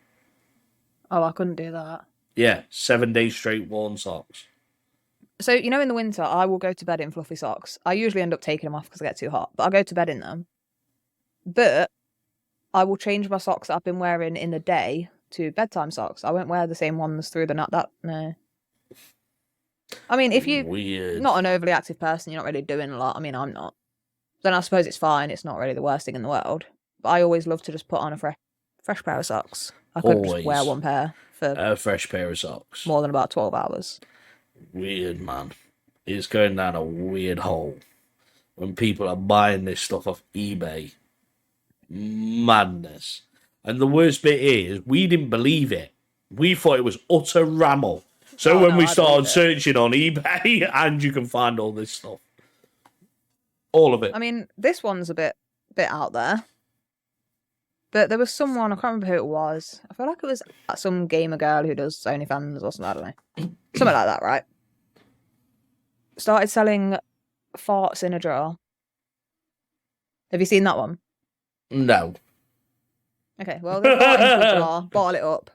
Oh, I couldn't do that. Yeah, 7 days straight worn socks. So, you know, in the winter, I will go to bed in fluffy socks. I usually end up taking them off because I get too hot, but I go to bed in them. But I will change my socks that I've been wearing in the day to bedtime socks. I won't wear the same ones through the night. No. I mean, if you're Weird. not an overly active person, you're not really doing a lot. I mean, I'm not. Then I suppose it's fine. It's not really the worst thing in the world. But I always love to just put on a fresh pair of socks. I could just wear one pair for a fresh pair of socks. more than about 12 hours. Weird, man. It's going down a weird hole when people are buying this stuff off eBay. Madness. And the worst bit is, we didn't believe it. We thought it was utter ramble. So when we started searching on eBay, and you can find all this stuff. All of it. I mean, this one's a bit out there. But there was someone, I can't remember who it was. I feel like it was some gamer girl who does OnlyFans or something, I don't know. Something like that, right? Started selling farts in a jar. Have you seen that one? No. Okay, well, they fart into a jar, bottle it up,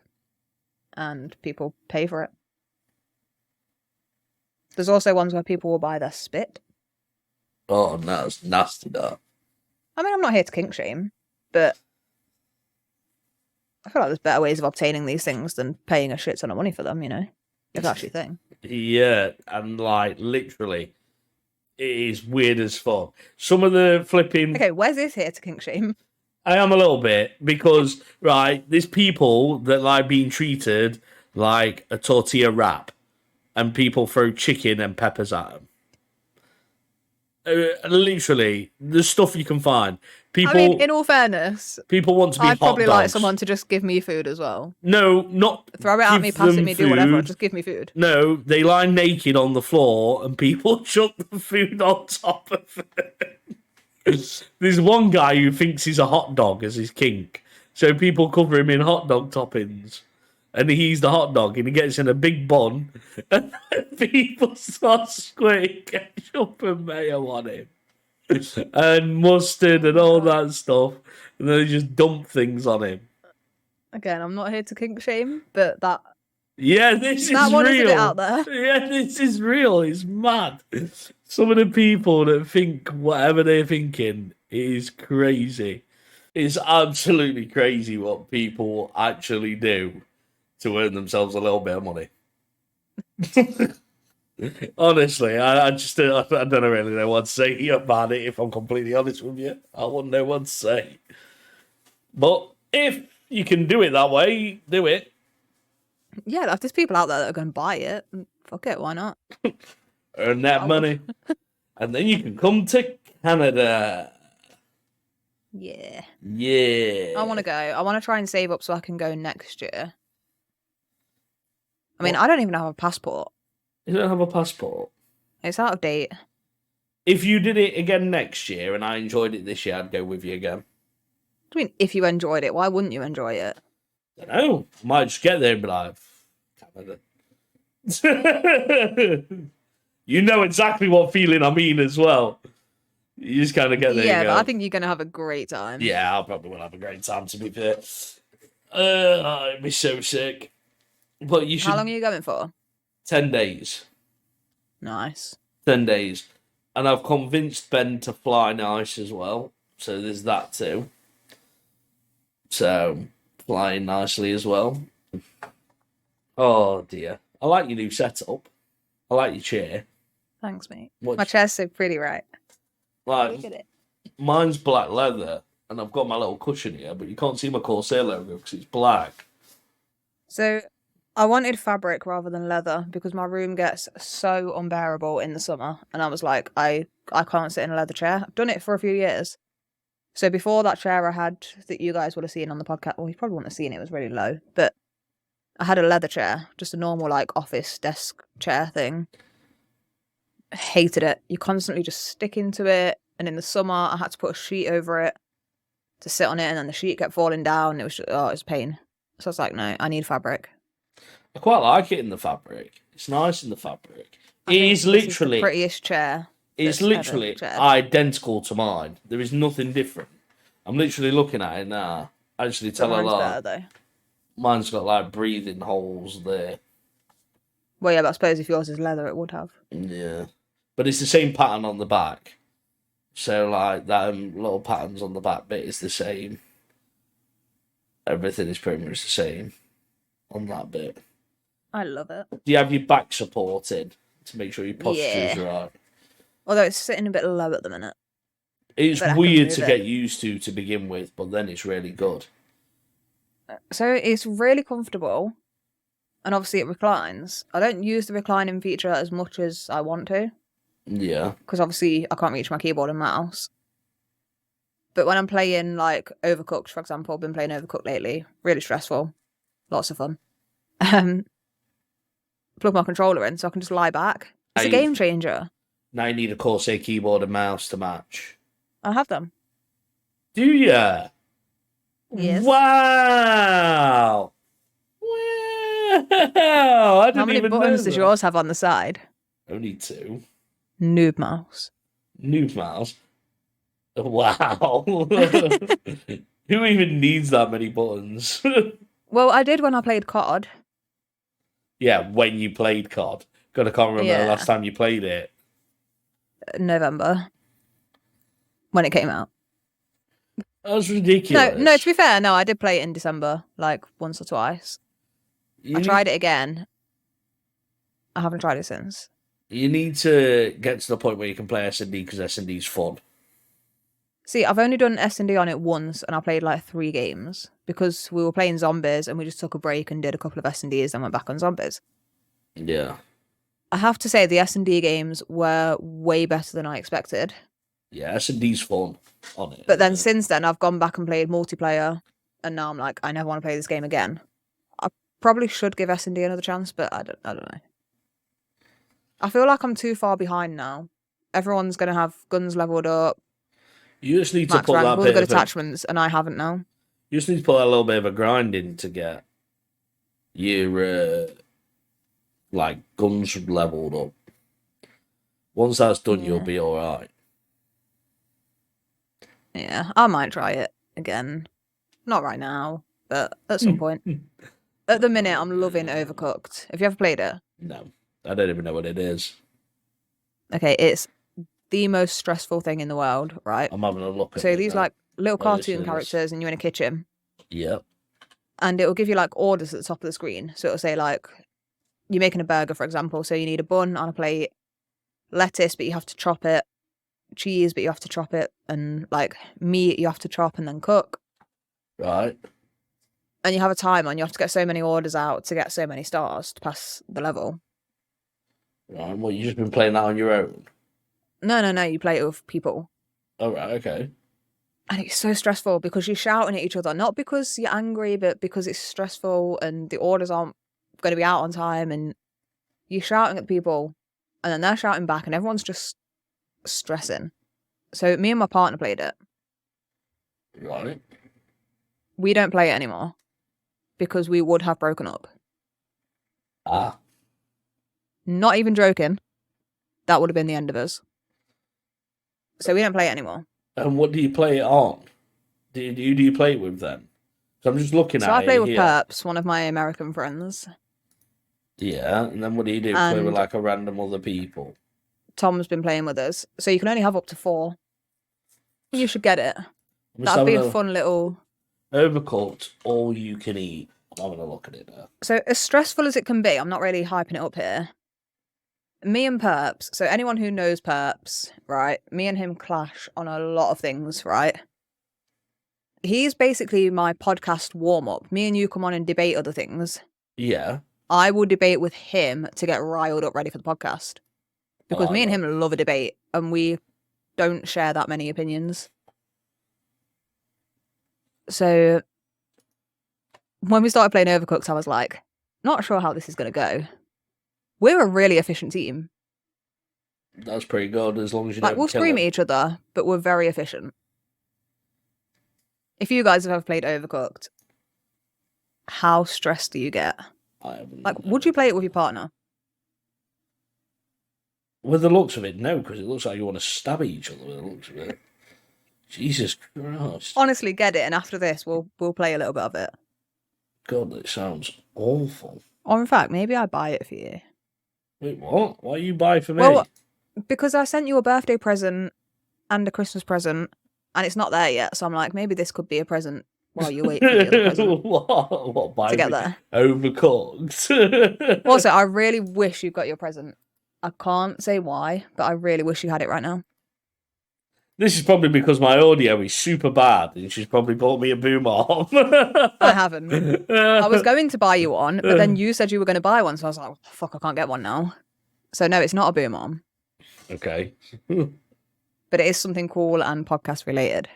and people pay for it. There's also ones where people will buy their spit. Oh, no, that's nasty, that. I mean, I'm not here to kink shame, but I feel like there's better ways of obtaining these things than paying a shit ton of money for them, you know? If that's your thing. Yeah, and like, literally, it is weird as fuck. Some of the flipping... Okay, where's this here to kink shame? I am a little bit, because, right, there's people that like being treated like a tortilla wrap, and people throw chicken and peppers at them. Literally, there's stuff you can find. People, I mean, in all fairness, people want to be I'd hot probably dogs. like someone to just give me food as well. No, not throw it at me, pass it them me, do whatever. food. Just give me food. No, they lie naked on the floor and people chuck the food on top of it. There's one guy who thinks he's a hot dog as his kink, so people cover him in hot dog toppings. and he's the hot dog, and he gets in a big bun, and people start squirting ketchup and mayo on him, and mustard and all that stuff, and then they just dump things on him. Again, I'm not here to kink shame, but that This that is one real. is a bit out there. Yeah, this is real. It's mad. Some of the people that think whatever they're thinking is crazy. It's absolutely crazy what people actually do to earn themselves a little bit of money. Honestly, I don't really know what to say about it, if I'm completely honest with you. I wouldn't know what to say. But if you can do it that way, do it. Yeah, if there's people out there that are going to buy it, fuck it, why not? Earn that money. And then you can come to Canada. Yeah. Yeah. I want to go. I want to try and save up so I can go next year. I mean, I don't even have a passport. You don't have a passport? It's out of date. If you did it again next year and I enjoyed it this year, I'd go with you again. I mean, if you enjoyed it, why wouldn't you enjoy it? I don't know. I might just get there and be like, Canada. You know exactly what feeling I mean as well. You just kind of get there. Yeah, and but go, I think you're going to have a great time. yeah, I probably will have a great time, to be fair. I'd be so sick. But you should. How long are you going for? 10 days. Nice. 10 days. And I've convinced Ben to fly nice as well. So there's that too. So, flying nicely as well. Oh dear. I like your new setup. I like your chair. Thanks, mate. What- My chair's so pretty, right? Like, Look at it. mine's black leather, and I've got my little cushion here, but you can't see my Corsair logo because it's black. So, I wanted fabric rather than leather because my room gets so unbearable in the summer. And I was like, I can't sit in a leather chair. I've done it for a few years. So before that chair I had that you guys would have seen on the podcast, well, you probably wouldn't have seen it, it was really low. But I had a leather chair, just a normal like office desk chair thing. Hated it. You constantly just stick into it. And in the summer, I had to put a sheet over it to sit on it. And then the sheet kept falling down. It was just, it was a pain. So I was like, no, I need fabric. I quite like it in the fabric. It's nice in the fabric. I It think is this literally. the prettiest chair. It's that's ever literally chaired. identical to mine. There is nothing different. I'm literally looking at it now. Actually, But tell a mine's lie. better though. Mine's got like breathing holes there. Well, yeah, but I suppose if yours is leather, it would have. Yeah, but it's the same pattern on the back. So like that little patterns on the back bit is the same. Everything is pretty much the same on that bit. I love it. Do you have your back supported to make sure your posture is Yeah. right? Although it's sitting a bit low at the minute. It's But I can weird move to it. get used to begin with, but then it's really good. So it's really comfortable. And obviously it reclines. I don't use the reclining feature as much as I want to. Yeah. Because obviously I can't reach my keyboard and mouse. But when I'm playing like Overcooked, for example, I've been playing Overcooked lately. Really stressful. Lots of fun. Plug my controller in so I can just lie back. It's a game changer. Now you need a Corsair keyboard and mouse to match. I have them. Do ya? Yes. Wow! Wow! I didn't How many even buttons know does that. yours have on the side? Only 2. Noob mouse. New mouse. Wow. Who even needs that many buttons? Well, I did when I played COD. Yeah, when you played COD. God, I can't remember the Yeah. last time you played it. November. When it came out. That's ridiculous. No, to be fair, no, I did play it in December, like once or twice. I tried it again. I haven't tried it since. You need to get to the point where you can play S&D because S&D's fun. See, I've only done S&D on it once, and I played like 3 games because we were playing zombies, and we just took a break and did a couple of S&Ds, and went back on zombies. Yeah. I have to say the S&D games were way better than I expected. Yeah, S&D's fun on it. But then since then, I've gone back and played multiplayer, and now I'm like, I never want to play this game again. I probably should give S&D another chance, but I don't know. I feel like I'm too far behind now. Everyone's going to have guns leveled up, You just need to max put rank, that all the bit good of a, attachments, and I haven't now. you just need to put that little bit of a grind in to get your like guns leveled up. Once that's done, you'll be all right. Yeah, I might try it again. Not right now, but at some point. At the minute, I'm loving Overcooked. Have you ever played it? No, I don't even know what it is. Okay, it's the most stressful thing in the world, right? I'm having a look at So it these now. like little What is cartoon this? characters, and you're in a kitchen, Yep. and it will give you like orders at the top of the screen. So it'll say like, you're making a burger, for example. So you need a bun on a plate, lettuce, but you have to chop it, cheese, but you have to chop it, and like meat, you have to chop and then cook. Right. And you have a timer, and you have to get so many orders out to get so many stars to pass the level. Right. Well, you've just been playing that on your own. No. You play it with people. Oh, right. Okay. And it's so stressful because you're shouting at each other, not because you're angry, but because it's stressful and the orders aren't going to be out on time, and you're shouting at people and then they're shouting back and everyone's just stressing. So me and my partner played it. Right. We don't play it anymore because we would have broken up. Ah. Not even joking. That would have been the end of us. So we don't play it anymore. And what do you play it on? Do you play it with then? So I'm just looking So at it. I play with here. Perps, one of my American friends. Yeah, and then what do? Play with And- like a random other people? Tom's been playing with us. So you can only have up to 4. You should get it. I'm just That'd be having a fun little... Overcooked, all you can eat. I'm having a look at it now. So as stressful as it can be, I'm not really hyping it up here. Me and Perps, so anyone who knows Perps, right, me and him clash on a lot of things, right? He's basically my podcast warm-up. Me and you come on and debate other things. Yeah. I will debate with him to get riled up ready for the podcast. Because me and that. him love a debate, and we don't share that many opinions. So when we started playing Overcooked, I was like, not sure how this is going to go. We're a really efficient team. That's pretty good, as long as you Like, don't we'll kill scream at it. each other, but we're very efficient. If you guys have ever played Overcooked, how stressed do you get? I haven't. Like, would you play it with your partner? With the looks of it, no, because it looks like you want to stab each other with the looks of it. Jesus Christ. Honestly, get it, and after this, we'll play a little bit of it. God, it sounds awful. Or in fact, maybe I buy it for you. Wait, what? Why you buy for me? Well, because I sent you a birthday present and a Christmas present, and it's not there yet, so I'm like, maybe this could be a present while you wait for the other present what? Buy to get me there. Overcooked. Also, I really wish you got your present. I can't say why, but I really wish you had it right now. This is probably because my audio is super bad, and she's probably bought me a boom arm. I haven't. I was going to buy you one, but then you said you were going to buy one, so I was like, oh, fuck, I can't get one now. So no, it's not a boom arm, Okay. but it is something cool and podcast related.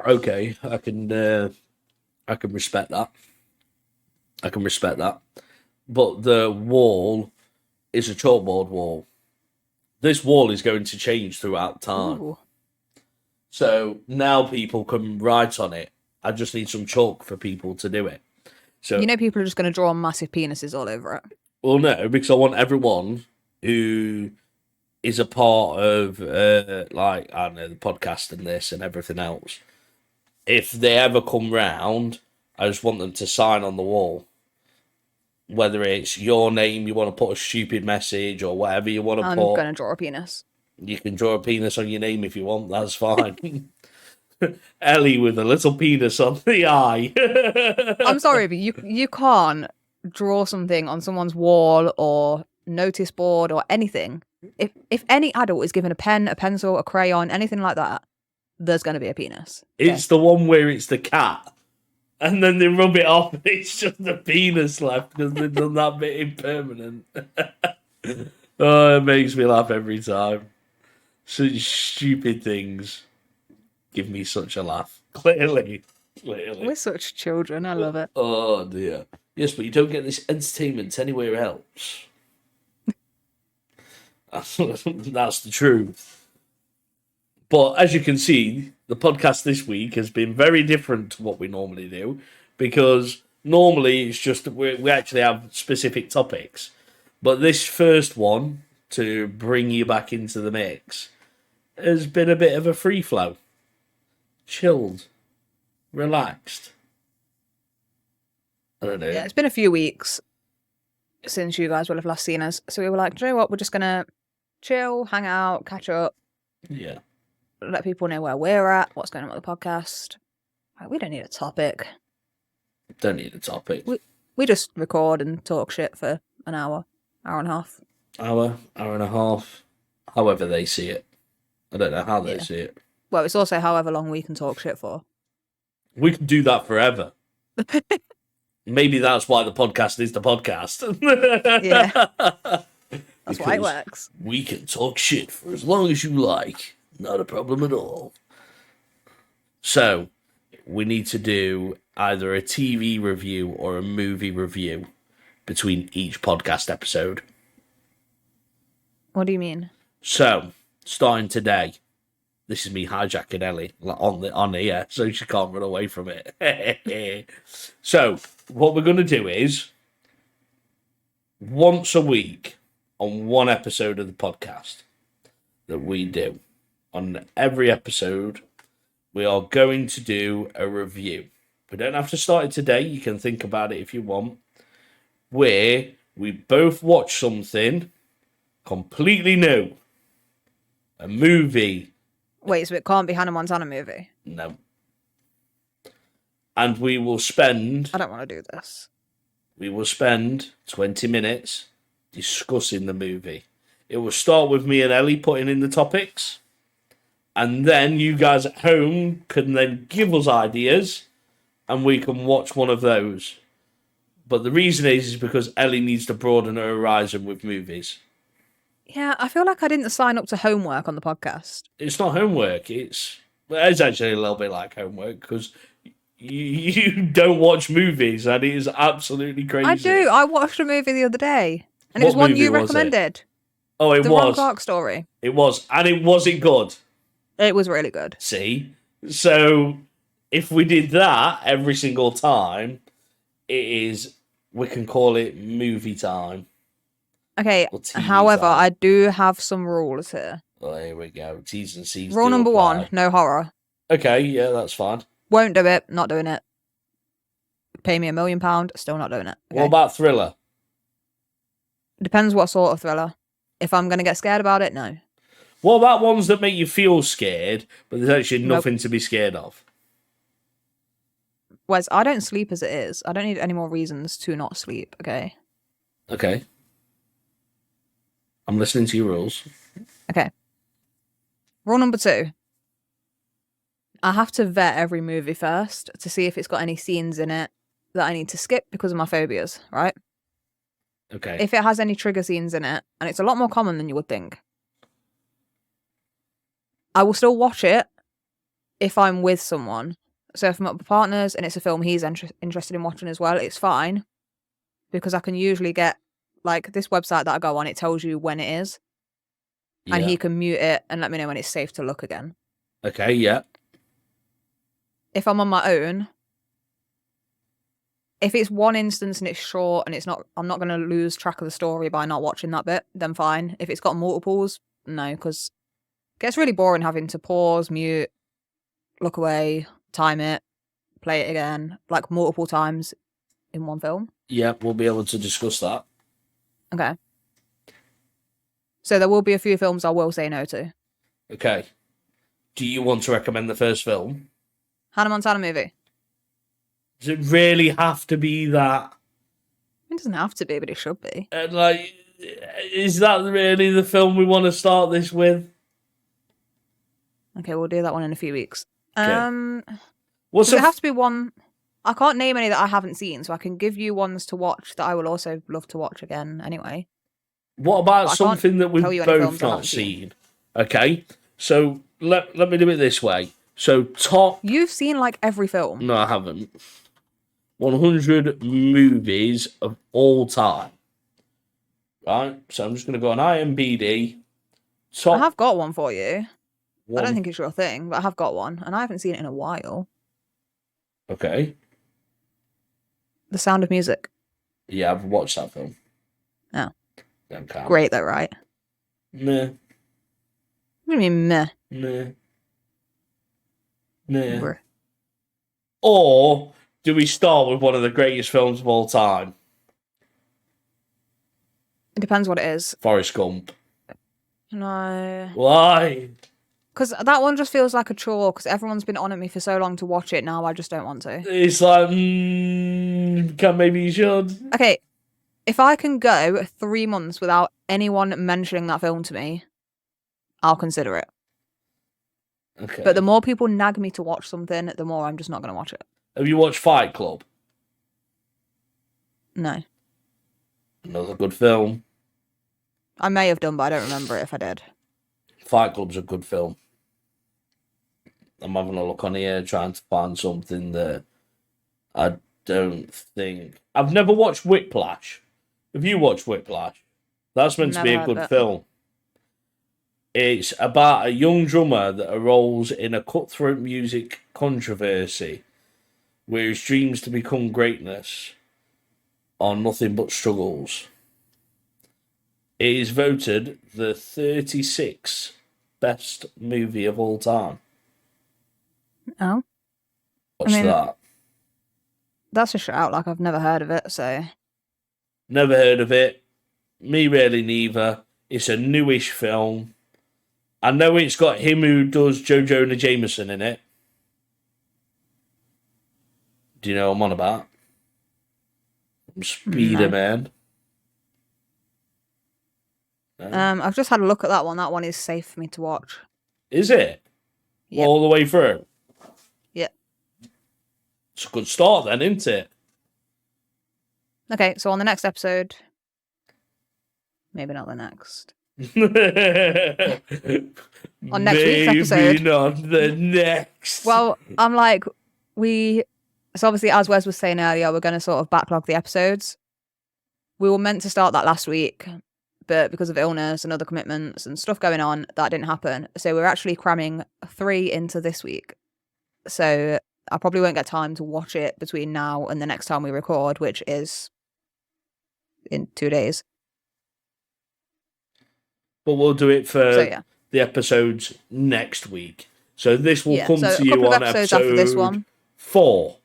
Okay, I can respect that. I can respect that. But the wall is a chalkboard wall. This wall is going to change throughout time. Ooh. So now people can write on it. I just need some chalk for people to do it. So You know, people are just going to draw massive penises all over it. well, no, because I want everyone who is a part of like, I don't know, the podcast and this and everything else. If they ever come round, I just want them to sign on the wall. Whether it's your name, you want to put a stupid message or whatever you want to I'm put. going to draw a penis. You can draw a penis on your name if you want, that's fine. Ellie with a little penis on the eye. I'm sorry, but you can't draw something on someone's wall or notice board or anything. If any adult is given a pen, a pencil, a crayon, anything like that, there's going to be a penis. It's the one where it's the cat. And then they rub it off and it's just the penis left because they've done that bit impermanent. Oh, it makes me laugh every time. Such stupid things give me such a laugh. Clearly. We're such children. I love it. Oh, dear. Yes, but you don't get this entertainment anywhere else. That's the truth. But as you can see, the podcast this week has been very different to what we normally do because Normally, it's just that we actually have specific topics. But this first one, to bring you back into the mix, has been a bit of a free flow. Chilled. Relaxed. I don't know. Yeah, it's been a few weeks since you guys will have last seen us. So we were like, do you know what? We're just going to chill, hang out, catch up. Yeah. Let people know where we're at, what's going on with the podcast. Like, we don't need a topic. Don't need a topic. We just record and talk shit for an hour and a half. Hour and a half. However they see it. I don't know how they see it. Well, it's also however long we can talk shit for. We can do that forever. Maybe that's why the podcast is the podcast. Yeah. That's why it works. We can talk shit for as long as you like. Not a problem at all. So, we need to do either a TV review or a movie review between each podcast episode. What do you mean? So, starting today, this is me hijacking Ellie on here, so she can't run away from it. So, what we're going to do is, once a week, on one episode of the podcast that we do, on every episode, we are going to do a review. We don't have to start it today. You can think about it if you want. Where we both watch something completely new. A movie. Wait, so it can't be Hannah Montana movie? No. And we will spend... I don't want to do this. We will spend 20 minutes discussing the movie. It will start with me and Ellie putting in the topics. And then you guys at home can then give us ideas. And we can watch one of those. But the reason is because Ellie needs to broaden her horizon with movies. Yeah, I feel like I didn't sign up to homework on the podcast. It's not homework. It's actually a little bit like homework because you don't watch movies and it is absolutely crazy. I do. I watched a movie the other day. And it What was one movie you was it? recommended. Oh, it The Ron was. Clark story. It was. And it wasn't good. It was really good. See? So if we did that every single time, we can call it movie time. Okay, Or TV however, time. I do have some rules here. Oh, here we go. T's and C's. Rule do number apply. 1, no horror. Okay, yeah, that's fine. Won't do it, not doing it. Pay me £1 million, still not doing it. Okay? What about thriller? Depends what sort of thriller. If I'm going to get scared about it, no. What about ones that make you feel scared, but there's actually Nope. nothing to be scared of? Wes, I don't sleep as it is. I don't need any more reasons to not sleep, okay? Okay. I'm listening to your rules. Okay. Rule number 2. I have to vet every movie first to see if it's got any scenes in it that I need to skip because of my phobias, right? Okay. If it has any trigger scenes in it, and it's a lot more common than you would think, I will still watch it if I'm with someone. So if I'm up with partners and it's a film he's interested in watching as well, it's fine. Because I can usually get, like, this website that I go on, it tells you when it is. And Yeah. he can mute it and let me know when it's safe to look again. Okay, yeah. If I'm on my own, if it's one instance and it's short and I'm not going to lose track of the story by not watching that bit, then fine. If it's got multiples, no, because it gets really boring having to pause, mute, look away, time it, play it again, like multiple times in one film. Yeah, we'll be able to discuss that. Okay. So there will be a few films I will say no to. Okay. Do you want to recommend the first film? Hannah Montana movie. Does it really have to be that? It doesn't have to be, but it should be. Like, is that really the film we want to start this with? Okay, we'll do that one in a few weeks. Okay. Does it have to be one? I can't name any that I haven't seen, so I can give you ones to watch that I will also love to watch again anyway. What about But I something that we've tell you any both films I not haven't seen. seen? Okay, so let me do it this way. So top... You've seen like every film. No, I haven't. 100 movies of all time. Right? So I'm just going to go on IMDb. Top I have got one for you. one. I don't think it's your thing, but I have got one, and I haven't seen it in a while. Okay. The Sound of Music. Yeah, I've watched that film. Oh. Don't count. Great though, right? Meh. What do you mean, meh? Meh. Meh. Brr. Or do we start with one of the greatest films of all time? It depends what it is. Forrest Gump. No. Why? Because that one just feels like a chore, because everyone's been on at me for so long to watch it, now I just don't want to. It's like, maybe you should. Okay, if I can go 3 months without anyone mentioning that film to me, I'll consider it. Okay. But the more people nag me to watch something, the more I'm just not going to watch it. Have you watched Fight Club? No. Another good film. I may have done, but I don't remember it if I did. Fight Club's a good film. I'm having a look on here, trying to find something that I don't think... I've never watched Whiplash. Have you watched Whiplash? That's meant to be a Never good heard of it. film. It's about a young drummer that arose in a cutthroat music controversy where his dreams to become greatness are nothing but struggles. It is voted the 36th best movie of all time. Oh? What's mean- that? That's a shout, like I've never heard of it, so... Never heard of it. Me really neither. It's a newish film. I know it's got him who does Joe Jonah Jameson in it. Do you know what I'm on about? From Spider-Man. No. I've just had a look at that one. That one is safe for me to watch. Is it? Yep. All the way through? Yeah. It's a good start then, isn't it? Okay, so on the next episode... Maybe not the next. On next week's episode. Maybe not the next. Well, I'm like, so obviously, as Wes was saying earlier, we're going to sort of backlog the episodes. We were meant to start that last week, but because of illness and other commitments and stuff going on, that didn't happen. So we're actually cramming 3 into this week. So I probably won't get time to watch it between now and the next time we record, which is in 2 days. But we'll do it for So yeah. the episodes next week. So this will Yeah, come so to a you couple of on episodes episode after this one. 4.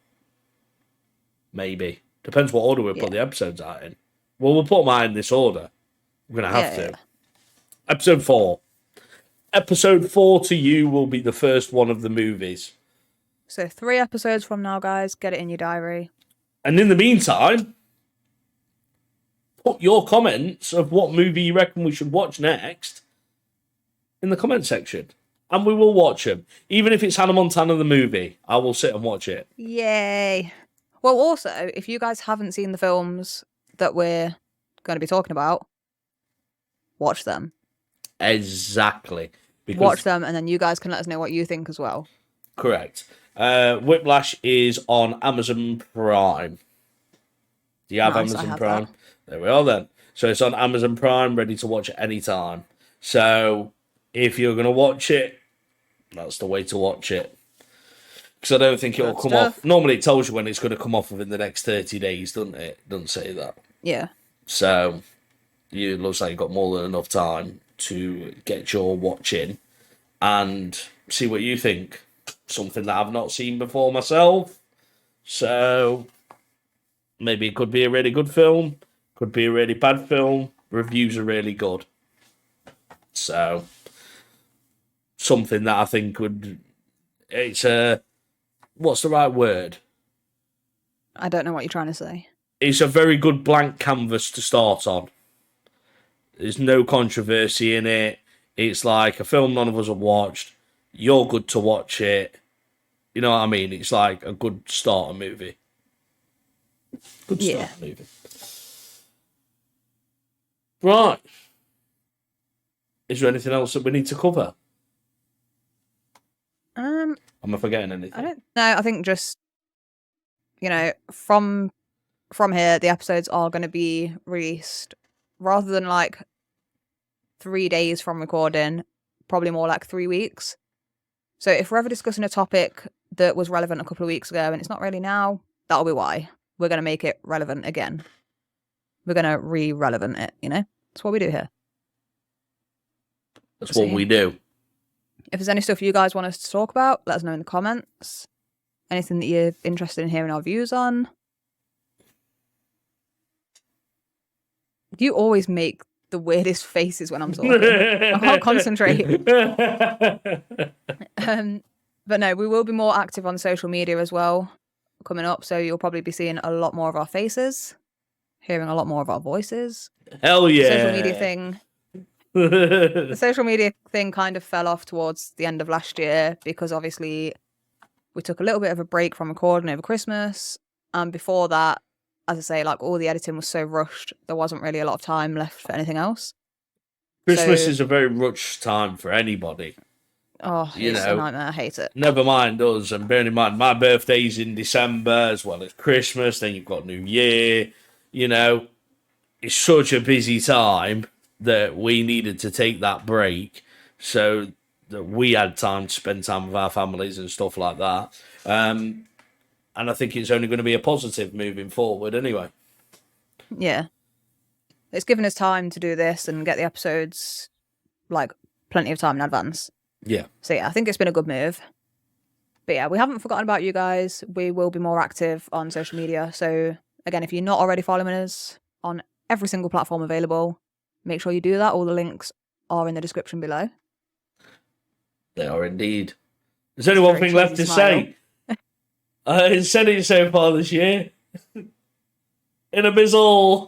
Maybe. Depends what order we put Yeah. the episodes out in. Well, we'll put mine in this order. We're going to have Yeah, to. Episode 4. Episode 4 to you will be the first one of the movies. So 3 episodes from now, guys. Get it in your diary. And in the meantime, put your comments of what movie you reckon we should watch next in the comment section. And we will watch them. Even if it's Hannah Montana the movie, I will sit and watch it. Yay. Well, also, if you guys haven't seen the films that we're going to be talking about, watch them. Exactly. Because, Watch them, and then you guys can let us know what you think as well. Correct. Whiplash is on Amazon Prime. Do you have Nice, I Amazon have Prime? that. There we are then. So it's on Amazon Prime, ready to watch at any time. So if you're going to watch it, that's the way to watch it. Because I don't think it'll Good come stuff. off. Normally it tells you when it's going to come off within the next 30 days, doesn't it? It doesn't say that. Yeah. So it looks like you've got more than enough time to get your watch in and see what you think. Something that I've not seen before myself. So maybe it could be a really good film. Could be a really bad film. Reviews are really good. So something that I think would... It's a... What's the right word? I don't know what you're trying to say. It's a very good blank canvas to start on. There's no controversy in it. It's like a film none of us have watched. You're good to watch it. You know what I mean? It's like a good starter movie. Good starter movie. Right. Is there anything else that we need to cover? Am I forgetting anything? I don't know. I think just, from here, the episodes are going to be released rather than like 3 days from recording, probably more like 3 weeks. So if we're ever discussing a topic that was relevant a couple of weeks ago and it's not really now, that'll be why. we're going to make it relevant again. We're going to re-relevant it, you know? That's what we do here. That's what we do. If there's any stuff you guys want us to talk about, let us know in the comments. Anything that you're interested in hearing our views on. You always make the weirdest faces when I'm talking. I can't concentrate. But no, we will be more active on social media as well coming up. So you'll probably be seeing a lot more of our faces, hearing a lot more of our voices. Hell yeah. The social media thing kind of fell off towards the end of last year because obviously we took a little bit of a break from recording over Christmas. And before that, as I say, like all the editing was so rushed, there wasn't really a lot of time left for anything else. Christmas is a very rushed time for anybody. Oh, it's a nightmare. I hate it. Never mind us. And bearing in mind, my birthday's in December as well as Christmas. Then you've got New Year. You know, it's such a busy time that we needed to take that break so that we had time to spend time with our families and stuff like that. And I think it's only going to be a positive moving forward anyway. Yeah. It's given us time to do this and get the episodes, like, plenty of time in advance. Yeah. So, yeah, I think it's been a good move. But, yeah, we haven't forgotten about you guys. We will be more active on social media. So, again, if you're not already following us on every single platform available, make sure you do that. All the links are in the description below. They are indeed. There's only one thing left to say. I said it so far this year. In a bizzle.